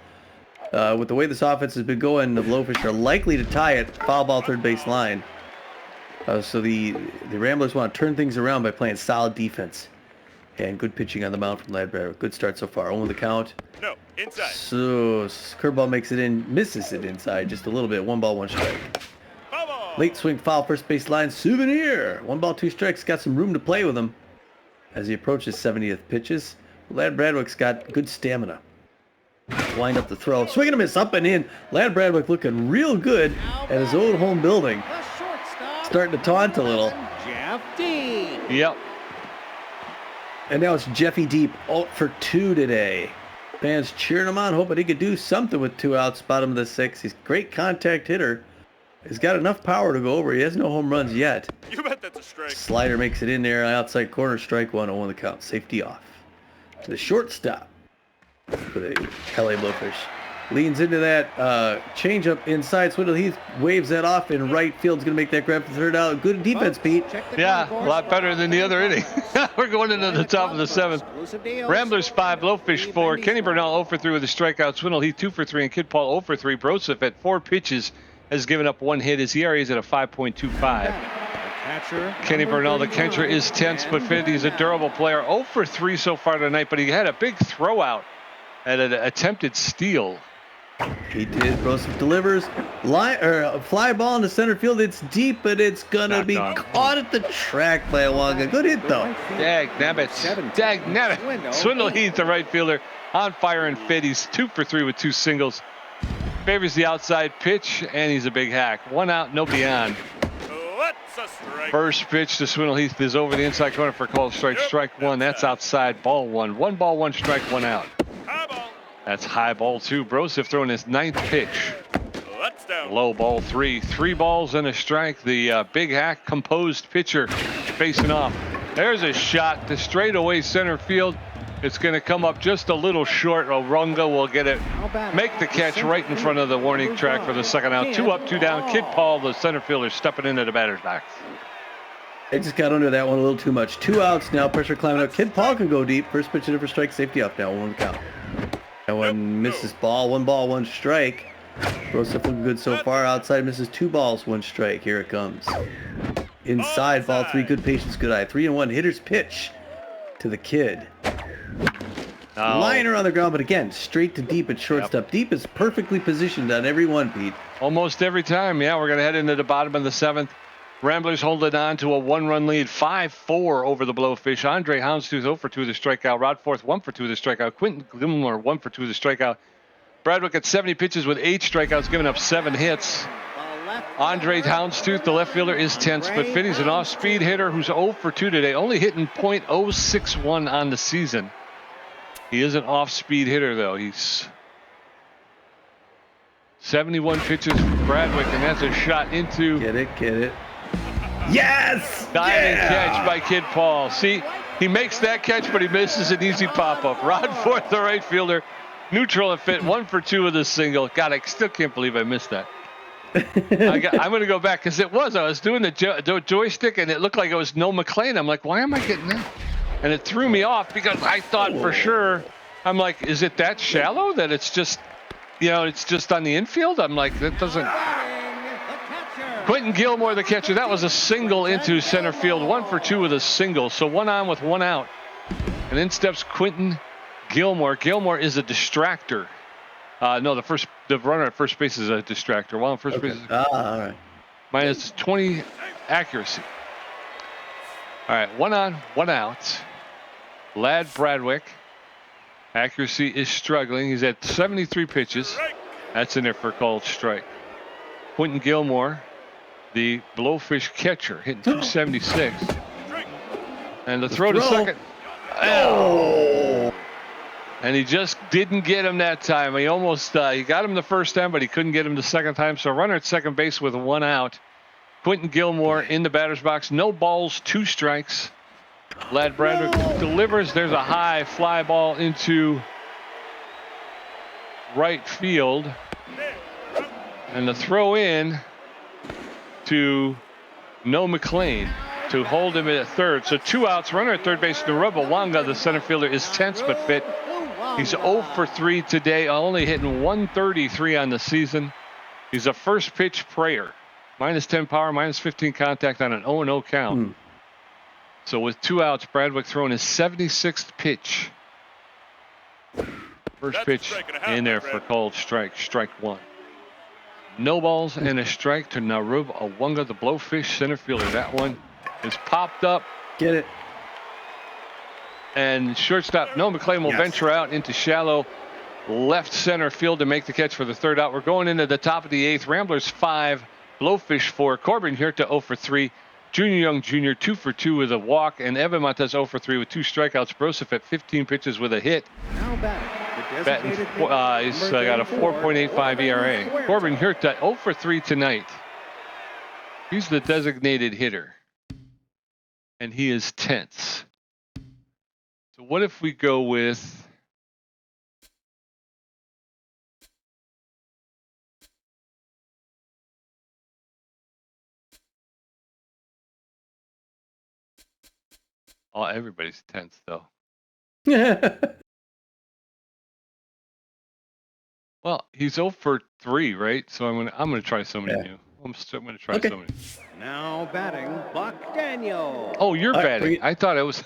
With the way this offense has been going, the Blowfish are likely to tie it. Foul ball, third base line. So the Ramblers want to turn things around by playing solid defense. And good pitching on the mound from Lad Bradwick. Good start so far. 0 the count. No, inside. So curveball makes it in. Misses it inside just a little bit. 1 ball, 1 strike. Foul ball. Late swing foul, first base line, Souvenir. 1 ball, 2 strikes. Got some room to play with him as he approaches 70th pitches. Lad Bradwick's got good stamina. Wind up the throw. Swing and a miss, up and in. Lad Bradwick looking real good at his old home building. the shortstop, Starting to taunt a little. Jeff D. Yep. And now it's Jeffy Deep, 0 for 2 today. Fans cheering him on, hoping he could do something with 2 outs, bottom of the 6th. He's a great contact hitter. He's got enough power to go over. He has no home runs yet. You bet that's a strike. Slider makes it in there, outside corner, strike 1, 0 the count. Safety off. To the shortstop for the LA Blowfish. Leans into that changeup inside. Swindle Heath waves that off in right field's going to make that grab for 3rd out. Good defense, Pete. Yeah, a lot better than the other inning. We're going into the top of the 7th. Ramblers 5, Blowfish 4. Kenny Burnell 0 for 3 with a strikeout. Swindle Heath 2 for 3, and Kid Paul 0 for 3. Broseph at 4 pitches has given up 1 hit. His ERA is at a 5.25. Kenny Burnell, the catcher, is tense but fit. He's a durable player. 0 for 3 so far tonight, but he had a big throw out at an attempted steal. He did. Broseph delivers. Fly ball into center field. It's deep, but it's going to be caught at the track by Awanga. Good hit, though. Dag nabbit. Swindle Heath, the right fielder, on fire and fit. He's 2 for 3 with 2 singles. Favors the outside pitch, and he's a big hack. 1 out, nobody on. That's a strike. First pitch to Swindle Heath is over the inside corner for called strike. Strike 1. That's outside. Ball 1. 1 ball, 1 strike, 1 out. High ball. That's high ball 2. Broseph throwing his 9th pitch. That's down. Low ball 3. 3 balls and a strike. The big hack composed pitcher facing off. There's a shot to straightaway center field. It's going to come up just a little short. Orunga will get it. Make the catch right in front of the warning track for the 2nd out. 2 up, 2 down. Kid Paul, the center fielder, stepping into the batter's box. They just got under that one a little too much. 2 outs now. Pressure climbing up. Kid Paul can go deep. First pitch in for strike. Safety off now. 1 count. That one misses ball. 1 ball, 1 strike. Broseph looking good so far. Outside misses 2 balls, 1 strike. Here it comes. Inside, ball 3. Good patience, good eye. 3-1. Hitter's pitch to the kid. Liner on the ground, but again, straight to deep at shortstop. Yep. Deep is perfectly positioned on every one, Pete. Almost every time. Yeah, we're going to head into the bottom of the 7th. Ramblers holding on to a 1-run lead, 5-4 over the Blowfish. Andre Houndstooth 0 for 2 with a strikeout. Rod Forth 1 for 2 with a strikeout. Quentin Glimmer 1 for 2 with a strikeout. Bradwick at 70 pitches with 8 strikeouts, giving up 7 hits. Andre Houndstooth, the left fielder, is tense but fit. He's an off-speed hitter who's 0 for 2 today, only hitting .061 on the season. He is an off-speed hitter, though. He's 71 pitches for Bradwick, and that's a shot into... Get it. Yes! Diving catch by Kid Paul. See, he makes that catch, but he misses an easy pop-up. Rod Forth, the right fielder, neutral and fit, 1 for 2 with a single. God, I still can't believe I missed that. I'm going to go back because I was doing the joystick and it looked like it was Noel McLean. I'm like, why am I getting that? And it threw me off because I thought for sure, I'm like, is it that shallow that it's just, it's just on the infield? I'm like, that doesn't. Quentin Gilmore, the catcher, that was a single into center field, 1 for 2 with a single. So 1 on with 1 out. And in steps Quentin Gilmore. Gilmore is a distractor. No, the runner at first base is a distractor. While on first base, all right. minus 20 accuracy. All right, 1 on, 1 out. Lad Bradwick. Accuracy is struggling. He's at 73 pitches. That's in there for a called strike. Quentin Gilmore, the Blowfish catcher, hitting 276. And the throw to second. Oh. And he just didn't get him that time. He almost he got him the first time, but he couldn't get him the second time. So runner at second base with 1 out. Quentin Gilmore in the batter's box. No balls, 2 strikes. Lad Bradwick delivers. There's a high fly ball into right field. And the throw in to No McLean to hold him at third. So 2 outs. Runner at third base. Naruba Wanga, the center fielder, is tense but fit. He's 0 for 3 today, only hitting 133 on the season. He's a first pitch prayer. Minus 10 power, minus 15 contact on an 0-0 count. So with 2 outs, Bradwick throwing his 76th pitch. First pitch in there for called strike. Strike 1. No balls and a strike to Narub Awunga, the Blowfish center fielder. That one is popped up. Get it. And shortstop No McLean will venture out into shallow left center field to make the catch for the 3rd out. We're going into the top of the 8th. Ramblers 5, Blowfish 4. Corbin here to 0 for 3. Junior Young Jr. 2 for 2 with a walk. And Evan Montez 0 for 3 with 2 strikeouts. Broseph at 15 pitches with a hit. Now batting. He's got a 4.85 ERA. Corbin here to 0 for 3 tonight. He's the designated hitter. And he is tense. So what if we go with everybody's tense though. Well, he's 0 for 3, right? So I'm gonna try somebody new. I'm gonna try somebody. Now batting, Buck Daniel. Oh, you're batting. I thought it was.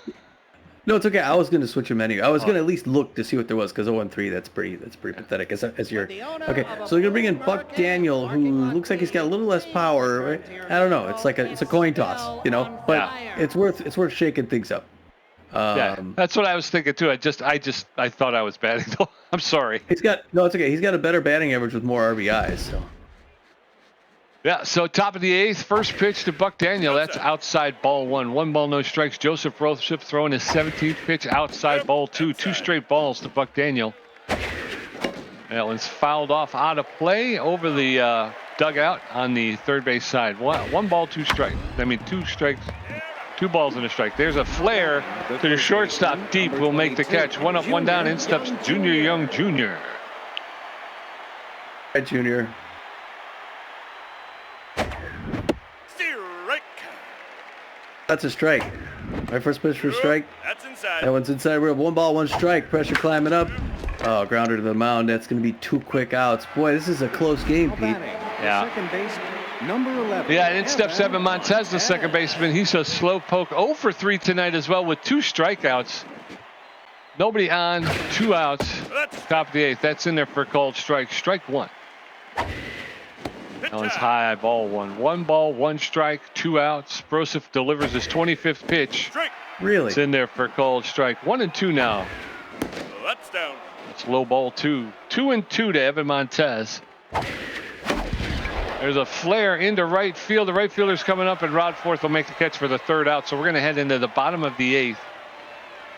No, it's okay. I was going to switch him anyway. I was going to at least look to see what there was, because 0-3, that's pretty pathetic. As your okay, so you're going to bring in Buck Daniel, who looks like he's got a little less power. Right? I don't know. It's like it's a coin toss, but it's worth shaking things up. That's what I was thinking too. I thought I was batting though. I'm sorry. It's okay. He's got a better batting average with more RBIs. So. Yeah, so top of the 8th, first pitch to Buck Daniel. That's outside ball 1. 1 ball, no strikes. Joseph Rothschild throwing his 17th pitch outside ball 2. 2 straight balls to Buck Daniel. That one's fouled off out of play over the dugout on the third base side. 1 ball, 2 strikes. 2 strikes, 2 balls and a strike. There's a flare to the shortstop deep. Will make the catch. 1 up, 1 down. In steps Junior Young Jr. Hi, Junior. That's a strike. My first pitch for a strike. That's inside. That one's inside. We're 1 ball, 1 strike. Pressure climbing up. Oh, grounder to the mound. That's going to be 2 quick outs. Boy, this is a close game, Pete. Yeah. Second base, number 11. Yeah, and in steps Evan Montez, the second baseman. He's a slow poke. 0 for 3 tonight as well with 2 strikeouts. Nobody on, 2 outs. Top of the 8th. That's in there for a called strike. Strike 1. That one's high, ball 1. 1 ball, 1 strike, 2 outs. Broseph delivers his 25th pitch. Really? It's in there for a called strike. 1 and 2 now. That's down. It's low ball 2. 2 and 2 to Evan Montez. There's a flare into right field. The right fielder's coming up, and Rod Forth will make the catch for the 3rd out. So we're going to head into the bottom of the 8th.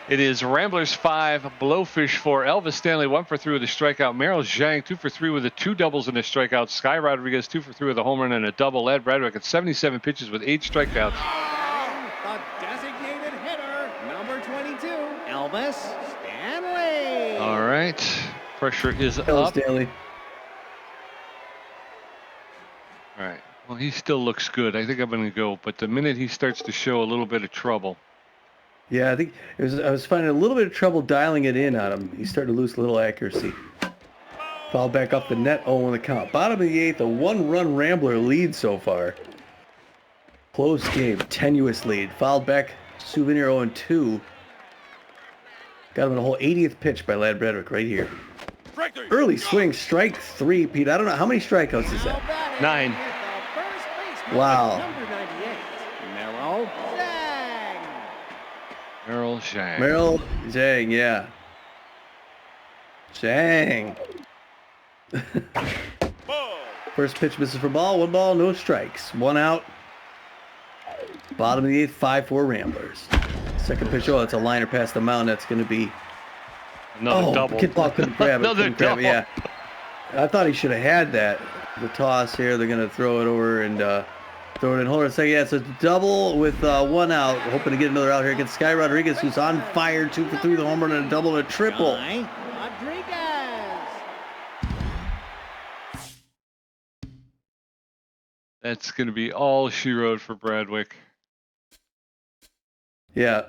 It is Ramblers 5, Blowfish 4. Elvis Stanley 1 for 3 with a strikeout. Merrill Zhang 2 for 3 with the 2 doubles and a strikeout. Sky Rodriguez 2 for 3 with a home run and a double. Lad Bradwick at 77 pitches with 8 strikeouts. The designated hitter, number 22, Elvis Stanley. All right, pressure is Elvis up. Stanley. All right. Well, he still looks good. I think I'm going to go, but the minute he starts to show a little bit of trouble, Yeah, I think I was finding a little bit of trouble dialing it in on him. He's starting to lose a little accuracy. Foul back off the net, 0 on the count. Bottom of the 8th, a 1-run Rambler lead so far. Close game, tenuous lead. Fouled back, Souvenir 0-2. Got him in a whole 80th pitch by Lad Bradwick right here. Early swing, strike 3, Pete. I don't know, how many strikeouts is that? 9. Wow. Number 98, Merrill Zhang. Merrill Zhang. Merrill Zhang, yeah. Zhang. First pitch misses for ball, 1 ball, no strikes. 1 out. Bottom of the 8th, 5-4 Ramblers. Second pitch, oh, it's a liner past the mound. That's going to be... Another double. Kid Paul couldn't grab it. Another double. Yeah. I thought he should have had that. The toss here, they're going to throw it over and throw it in. Hold on a second. Yeah, it's a double with 1 out. Hoping to get another out here against Sky Rodriguez, who's on fire. 2 for 3, the home run, and a double and a triple. Rodriguez. That's going to be all she wrote for Bradwick. Yeah.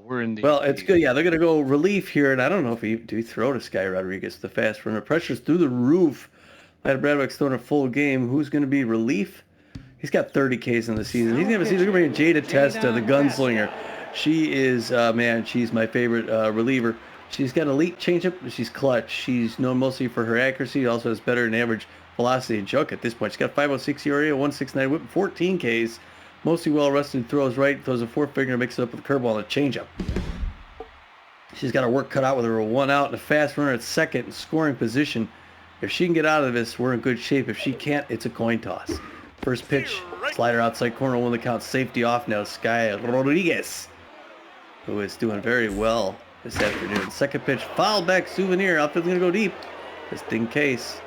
We're in the... Well, it's good. Yeah, they're going to go relief here, and I don't know if he throw to Sky Rodriguez, the fast runner. Pressure's through the roof. Lad Bradwick's throwing a full game. Who's going to be relief? He's got 30 Ks in the season. He's going to bring in Jada Testa, the gunslinger. She is, man, she's my favorite reliever. She's got elite changeup. She's clutch. She's known mostly for her accuracy. Also has better than average velocity and choke at this point. She's got 5.06 ERA, 1.69 whip, 14 Ks. Mostly well-rested, throws right, throws a 4-finger, mixes it up with a curveball and a changeup. She's got her work cut out with her 1 out and a fast runner at second in scoring position. If she can get out of this, we're in good shape. If she can't, it's a coin toss. First pitch, slider outside corner, 1 the count, safety off now. Sky Rodriguez, who is doing very well this afternoon. Second pitch, foul back, Souvenir. Outfield's going to go deep, just in case.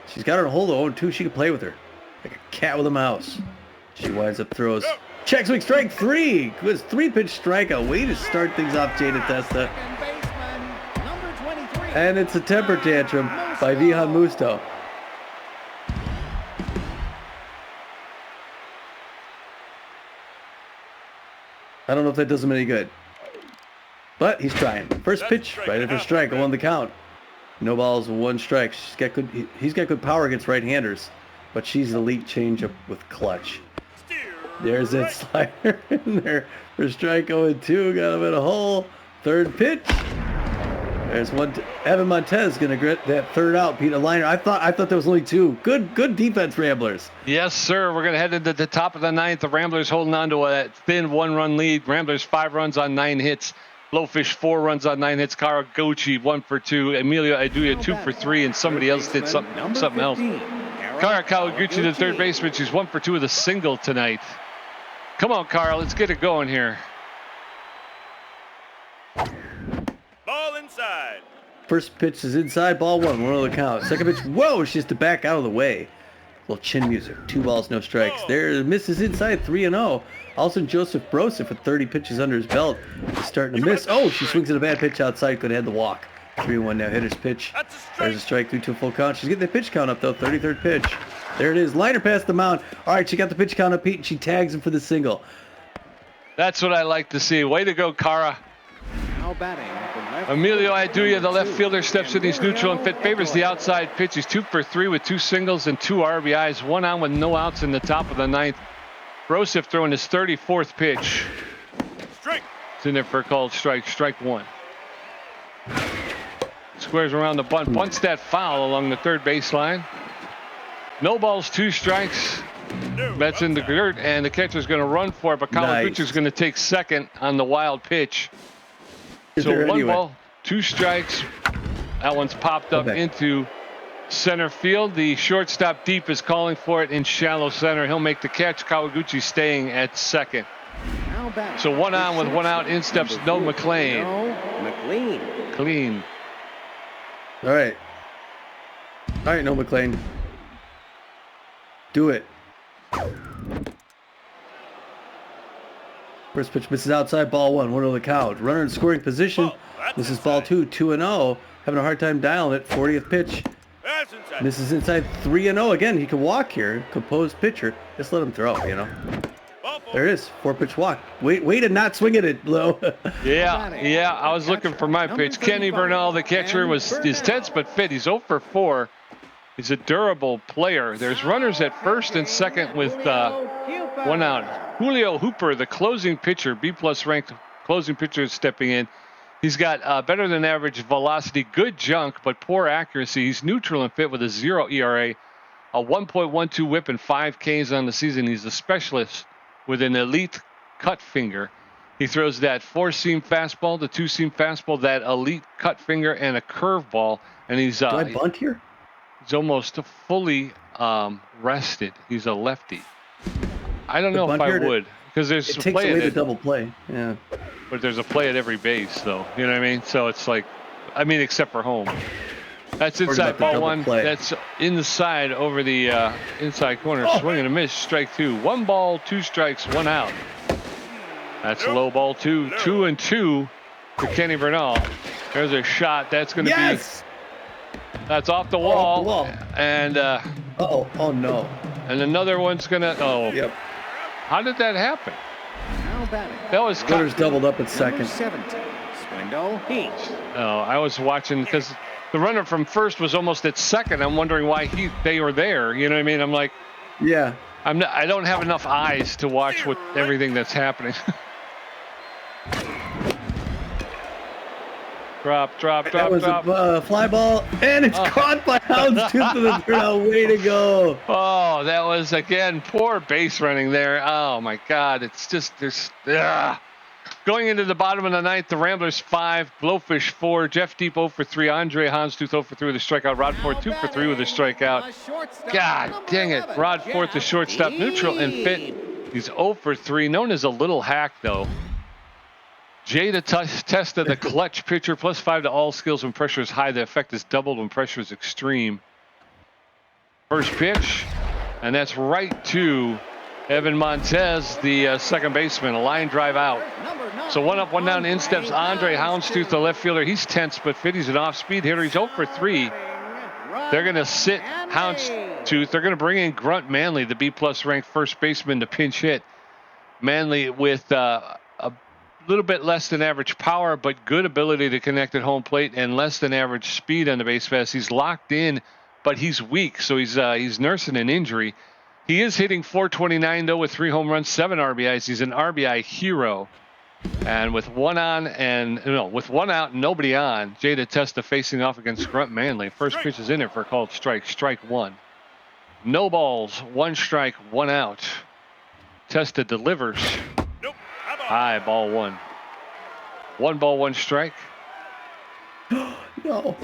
She's got her in a hold of 0-2. She can play with her like a cat with a mouse. She winds up throws. Check swing, strike 3. Good 3-pitch strikeout. Way to start things off, Jada Testa. And it's a temper tantrum by Vihan Musto. I don't know if that does him any good. But he's trying. First pitch, right after strike, 1 the count. No balls, 1 strike. He's got good power against right-handers, but she's elite changeup with clutch. There's that slider in there for strike 0-2. Got him in a hole. Third pitch. There's one. Evan Montez gonna grit that 3rd out. Pete, a liner. I thought there was only 2. Good defense, Ramblers. Yes, sir. We're gonna head into the top of the 9th. The Ramblers holding on to a thin 1-run lead. Ramblers 5 runs on 9 hits. Blowfish 4 runs on 9 hits. Karaguchi 1 for 2. Emilio Aduya 2 for 3, and somebody else did something else. Kara Kawaguchi, the 3rd baseman, she's 1 for 2 with a single tonight. Come on, Carl, let's get it going here. Ball inside. First pitch is inside, ball 1 on the count. Second pitch, whoa, she's to back out of the way. Little chin music, 2 balls, no strikes. There, misses inside, 3-0. Also, Joseph Broseph with 30 pitches under his belt. He's starting to miss. Oh, she swings at a bad pitch outside, could have had the walk. 3-1 now, hitter's pitch. There's a strike, 3-2 full count. She's getting the pitch count up, though, 33rd pitch. There it is, liner past the mound. All right, she got the pitch count up, Pete, and she tags him for the single. That's what I like to see. Way to go, Kara. Now batting. Emilio Aduya, the left fielder, steps in. He's neutral and fit. Favors the outside pitch. He's 2 for 3 with 2 singles and 2 RBIs. 1 on with no outs in the top of the 9th. Broseph throwing his 34th pitch. Strike. It's in there for a called strike. Strike 1. Squares around the bunt. Bunts that foul along the 3rd baseline. No balls, 2 strikes. That's in the dirt, and the catcher's going to run for it, but Kawaguchi's Nice. going to take second on the wild pitch. So 1 ball, 2 strikes. That one's popped up into center field. The shortstop deep is calling for it in shallow center. He'll make the catch. Kawaguchi staying at second. Now batting. So 1 on with 1 out. In steps No McLean. No McLean. Clean. All right. All right, no McLean. Do it. First pitch misses outside, ball 1 on the count. Runner in scoring position. This is ball 2, 2-0. Having a hard time dialing it. 40th pitch. That's inside. This is inside 3-0 again. He can walk here. Composed pitcher. Just let him throw, you know. Ball four. There it is. 4-pitch walk. Wait to not swing at it, Blow. Yeah. I was looking for my pitch. Kenny Bernal, the catcher, is tense but fit. He's 0 for 4. He's a durable player. There's runners at first and second with 1 out. Julio Hooper, the closing pitcher, B+ ranked closing pitcher, is stepping in. He's got better than average velocity, good junk, but poor accuracy. He's neutral and fit with a 0 ERA, a 1.12 whip, and 5 Ks on the season. He's a specialist with an elite cut finger. He throws that 4-seam fastball, the 2-seam fastball, that elite cut finger, and a curveball. And he's Do I bunt here? He's almost fully rested. He's a lefty. I don't know if I would, because there's It a takes play away at the it, double play. Yeah. but there's a play at every base, though. You know what I mean? So it's like, I mean, except for home. That's inside about the ball double 1. play. That's inside over the inside corner. Swing and a miss. Strike 2. 1 ball, 2 strikes, 1 out. That's low ball 2. 2-2 for Kenny Bernal. There's a shot. That's going to be. That's off the wall. Off the wall. And Oh no. and another one's gonna. Oh. Yep. How did that happen? Now batting. That was. Runners doubled up at Number second. 17. Swingo Heath. Oh, I was watching because the runner from first was almost at second. I'm wondering why they were there. You know what I mean? I'm like, Yeah. I don't have enough eyes to watch everything that's happening. Drop. That was a fly ball, and it's caught by Houndstooth to the third. Way to go. Oh, that was, again, poor base running there. Oh, my God. It's just, going into the bottom of the ninth, the Ramblers 5, Blowfish 4, Jeff Deep 0 for 3, Andre Houndstooth 0 for 3 with a strikeout, Rod Ford 2 for 3 with a strikeout. God dang it. Rod Ford, the shortstop, neutral and fit. He's 0 for 3, known as a little hack, though. Jada Testa, the clutch pitcher, +5 to all skills when pressure is high. The effect is doubled when pressure is extreme. First pitch, and that's right to Evan Montez, the second baseman. A line drive out. So 1 up, 1 down. In steps Andre Houndstooth, the left fielder. He's tense but fit. He's an off-speed hitter. He's 0 for 3. They're going to sit Houndstooth. They're going to bring in Grunt Manley, the B+ ranked first baseman, to pinch hit. Manley with a little bit less than average power, but good ability to connect at home plate and less than average speed on the base pass. He's locked in, but he's weak, so he's nursing an injury. He is hitting .429 though with 3 home runs, 7 RBIs. He's an RBI hero. And with one out and nobody on, Jada Testa facing off against Grunt Manley. First pitch is in there for a called strike. Strike 1. No balls, 1 strike, 1 out. Testa delivers. High ball 1. 1 ball, 1 strike. No.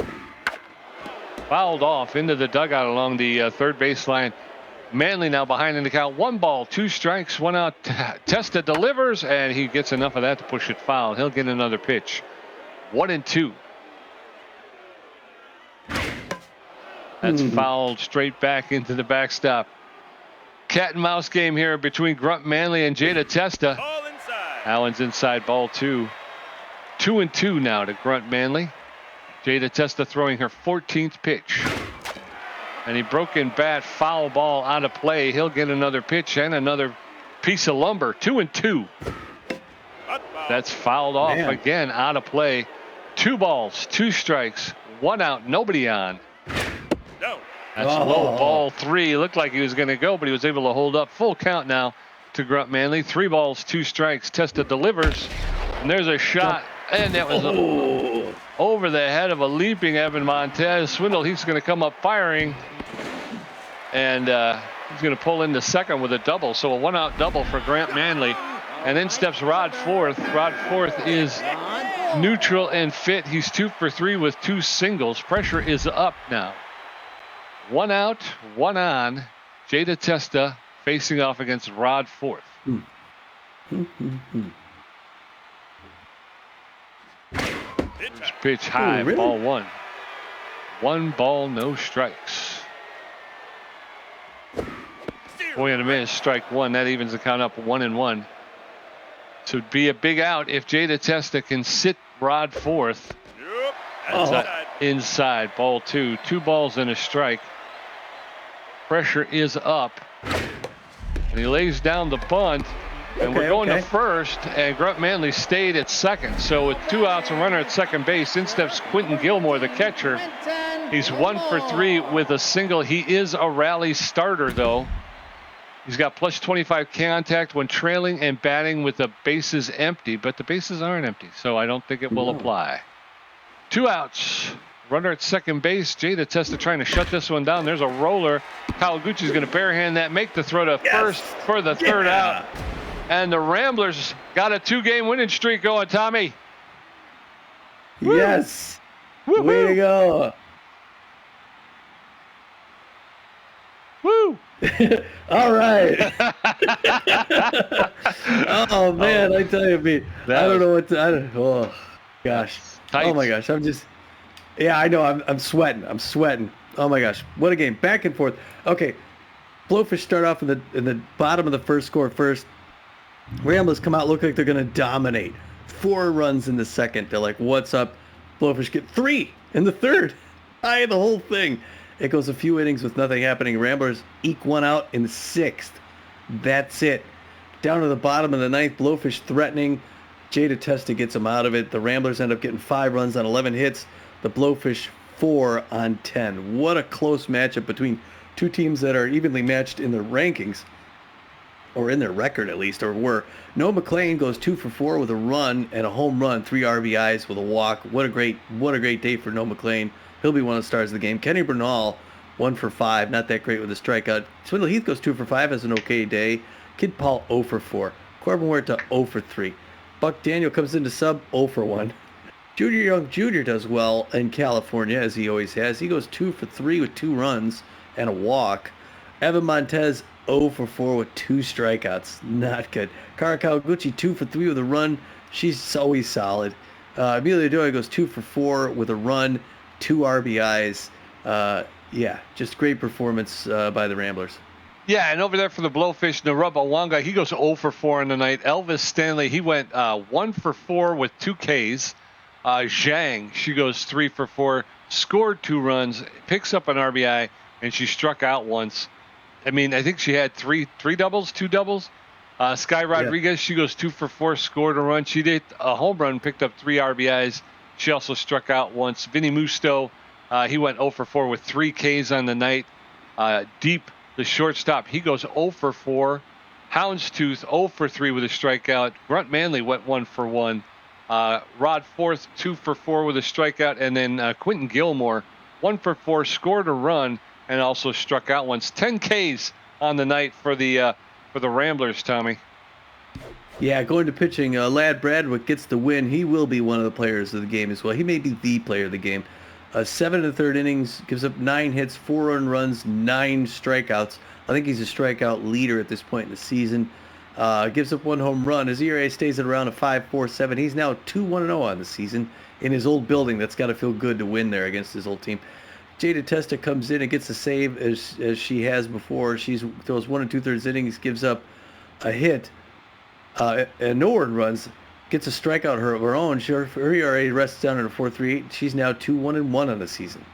Fouled off into the dugout along the third baseline. Manley now behind in the count. 1 ball, 2 strikes, 1 out. Testa delivers, and he gets enough of that to push it foul. He'll get another pitch. 1-2. That's fouled straight back into the backstop. Cat and mouse game here between Grunt Manley and Jada Testa. Allen's inside ball 2. 2-2 now to Grunt Manley. Jada Testa throwing her 14th pitch. And he broke in bat, foul ball out of play. He'll get another pitch and another piece of lumber. 2-2. That's fouled off again, out of play. 2 balls, 2 strikes, 1 out, nobody on. That's low ball 3. Looked like he was going to go, but he was able to hold up. Full count now to Grunt Manley. 3 balls, 2 strikes. Testa delivers, and there's a shot, and that was over the head of a leaping Evan Montez. Swindle, he's going to come up firing, and he's going to pull into second with a double. So a 1-out double for Grant Manley, and then steps Rod Forth. Rod Forth is neutral and fit. He's 2 for 3 with 2 singles. Pressure is up now. 1 out, 1 on. Jada Testa facing off against Rod Forth. Pitch high, really? ball 1. 1 ball, no strikes. Boy, in a minute, strike 1. That evens the count up 1-1. So it'd be a big out if Jada Testa can sit Rod Forth. inside. Ball 2. 2 balls and a strike. Pressure is up. And he lays down the bunt. And we're going to first, and Grunt Manley stayed at second. So with 2 outs and runner at second base, in steps Quentin Gilmore, the catcher. He's 1 for 3 with a single. He is a rally starter, though. He's got plus 25 contact when trailing and batting with the bases empty, but the bases aren't empty, so I don't think it will apply. 2 outs. Runner at second base. Jada Testa trying to shut this one down. There's a roller. Kawaguchi's going to barehand that, make the throw to first for the third out. And the Ramblers got a 2-game winning streak going, Tommy. Yes. Woo-hoo. Way to go. Woo. All right. Oh man, I tell you, Pete. I don't know what to. Oh gosh. Tight. Oh my gosh. I'm just. Yeah, I know. I'm sweating. I'm sweating. Oh my gosh. What a game. Back and forth. Okay. Blowfish start off in the bottom of the first, score first. Ramblers come out, look like they're gonna dominate. 4 runs in the second. They're like, "What's up?" Blowfish get 3 in the third. Tie the whole thing. It goes a few innings with nothing happening. Ramblers eke 1 out in the 6th. That's it. Down to the bottom of the 9th, Blowfish threatening. Jada Testa gets them out of it. The Ramblers end up getting 5 runs on 11 hits. The Blowfish 4 on 10. What a close matchup between 2 teams that are evenly matched in their rankings, or in their record at least, or were. Noah McLean goes 2 for 4 with a run and a home run, 3 RBIs with a walk. What a great day for Noah McLean. He'll be one of the stars of the game. Kenny Bernal, 1 for 5, not that great with a strikeout. Swindle Heath goes 2 for 5, has an okay day. Kid Paul 0 for 4. Corbin Huerta 0 for 3. Buck Daniel comes into sub 0 for 1. Junior Young Jr. does well in California, as he always has. He goes 2 for 3 with 2 runs and a walk. Evan Montez 0 for 4 with 2 strikeouts. Not good. Kara Kawaguchi 2 for 3 with a run. She's always solid. Amelia Doyle goes 2 for 4 with a run, 2 RBIs. Yeah, just great performance by the Ramblers. Yeah, and over there for the Blowfish, Naruba Wanga, he goes 0 for 4 in the night. Elvis Stanley, he went 1 for 4 with 2 Ks. Zhang, she goes 3 for 4, scored 2 runs, picks up an RBI, and she struck out once. I mean, I think she had 2 doubles. Sky Rodriguez, she goes 2 for 4, scored a run. She did a home run, picked up 3 RBIs. She also struck out once. Vinny Musto, he went 0 for 4 with 3 Ks on the night. Deep, the shortstop, he goes 0 for 4. Houndstooth 0 for 3 with a strikeout. Grunt Manley went 1 for 1. Rod Forth 2 for 4 with a strikeout, and then Quentin Gilmore 1 for 4, scored a run and also struck out once. 10 Ks on the night for the Ramblers, Tommy. Yeah, going to pitching, Lad Bradwick gets the win. He will be one of the players of the game as well. He may be the player of the game. 7 1/3 innings, gives up 9 hits, 4 earned runs, 9 strikeouts. I think he's a strikeout leader at this point in the season. Gives up 1 home run. His ERA stays at around a 5.47. He's now 2-1-0 on the season in his old building. That's got to feel good to win there against his old team. Jada Testa comes in and gets a save as she has before. She throws 1 2/3 innings, gives up a hit, and no earned runs. Gets a strikeout of her own. Her ERA rests down at a 4.38. She's now 2-1-1 on the season.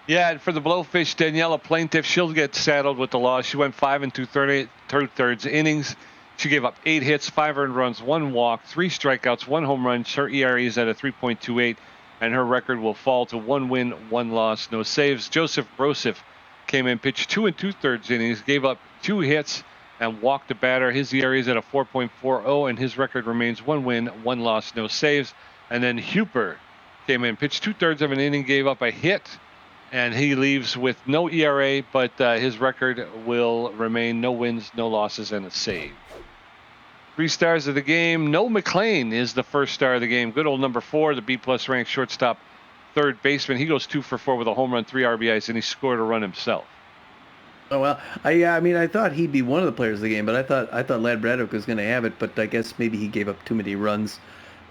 Yeah, and for the Blowfish, Daniela Plaintiff, she'll get saddled with the loss. She went 5 2/3 innings. She gave up 8 hits, 5 earned runs, 1 walk, 3 strikeouts, 1 home run. Her ERA is at a 3.28, and her record will fall to 1 win, 1 loss, no saves. Joseph Brosif came in, pitched 2 2/3 innings, gave up 2 hits, and walked the batter. His ERA is at a 4.40, and his record remains 1 win, 1 loss, no saves. And then Huper came in, pitched 2/3 of an inning, gave up a hit, and he leaves with no ERA, but his record will remain no wins, no losses, and a save. 3 stars of the game. Noah McLean is the first star of the game. Good old number 4, the B-plus ranked shortstop, third baseman. He goes 2 for 4 with a home run, 3 RBIs, and he scored a run himself. Oh well, I thought he'd be one of the players of the game, but I thought Lad Bradwick was going to have it, but I guess maybe he gave up too many runs.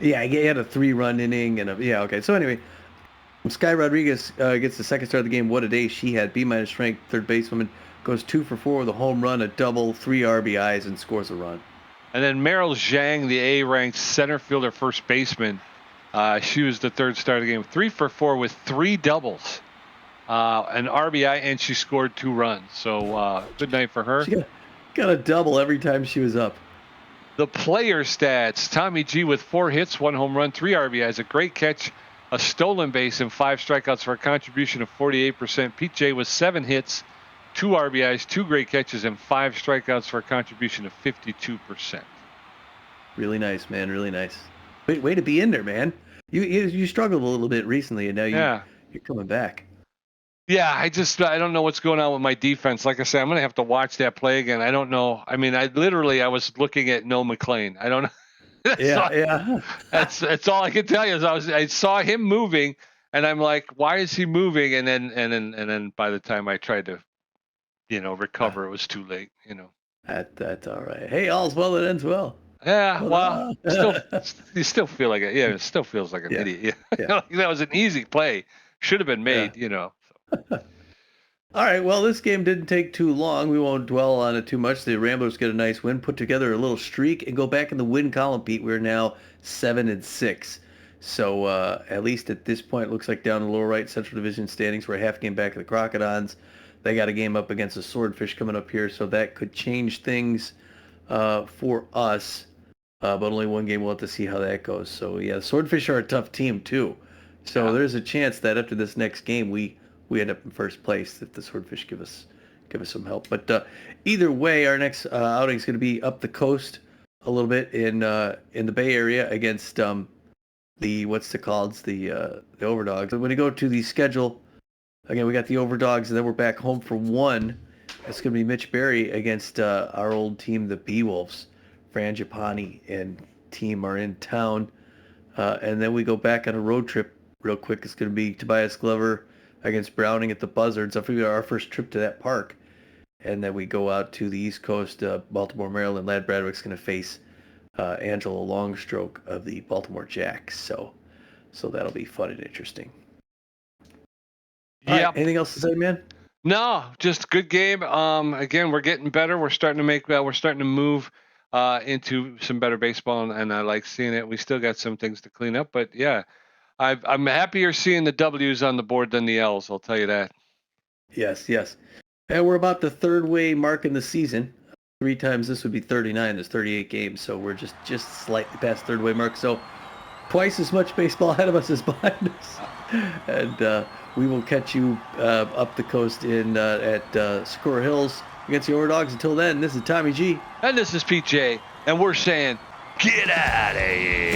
Yeah, he had a 3-run inning okay. So anyway, Sky Rodriguez gets the second star of the game. What a day she had. B-minus ranked third basewoman, goes 2 for 4 with a home run, a double, 3 RBIs, and scores a run. And then Merrill Zhang, the A-ranked center fielder, first baseman, She was the third star of the game, 3 for 4 with 3 doubles, an RBI, and she scored 2 runs. So good night for her. She got a double every time she was up. The player stats: Tommy G with 4 hits, 1 home run, 3 RBIs, a great catch, a stolen base, and 5 strikeouts for a contribution of 48%. Pete J with 7 hits, 2 RBIs, 2 great catches, and 5 strikeouts for a contribution of 52%. Really nice, man. Really nice. Way to be in there, man. You struggled a little bit recently, and now you're coming back. Yeah, I don't know what's going on with my defense. Like I said, I'm going to have to watch that play again. I don't know. I mean, I was looking at Noah McLean. I don't know. That's all I can tell you is I saw him moving, and I'm like, why is he moving? And then by the time I tried to, recover, it was too late. That's all right. Hey, all's well that ends well. Yeah, well, you still feel like it. Yeah, it still feels like an idiot. Yeah. That was an easy play. Should have been made, All right, well, this game didn't take too long. We won't dwell on it too much. The Ramblers get a nice win, put together a little streak, and go back in the win column, Pete. We're now 7-6. So at least at this point, it looks like down the lower right Central Division standings, we're a half game back of the Crocodons. They got a game up against the Swordfish coming up here, so that could change things for us. But only one game. We'll have to see how that goes. So, yeah, the Swordfish are a tough team, too. So there's a chance that after this next game, we end up in first place if the Swordfish give us some help. But either way, our next outing is going to be up the coast a little bit in the Bay Area against the Overdogs. When you go to the schedule, again, we got the Overdogs, and then we're back home for one. It's going to be Mitch Berry against our old team, the Beewolves. Frangipani and team are in town. And then we go back on a road trip real quick. It's going to be Tobias Glover against Browning at the Buzzards. I figure our first trip to that park. And then we go out to the East Coast, Baltimore, Maryland. Ladd Bradwick's going to face Angelo Longstroke of the Baltimore Jacks. So that'll be fun and interesting. Yeah. Right, anything else to say, man? No, just good game. Again, we're getting better. We're starting to move into some better baseball, and I like seeing it. We still got some things to clean up, but yeah, I'm happier seeing the W's on the board than the L's. I'll tell you that. Yes. And we're about the third way mark in the season. 3 times this would be 39. There's 38 games, so we're just slightly past third way mark. So twice as much baseball ahead of us as behind us. And we will catch you up the coast at Sakura Hills against the Overdogs. Until then, this is Tommy G. And this is Pete J. And we're saying, get out of here.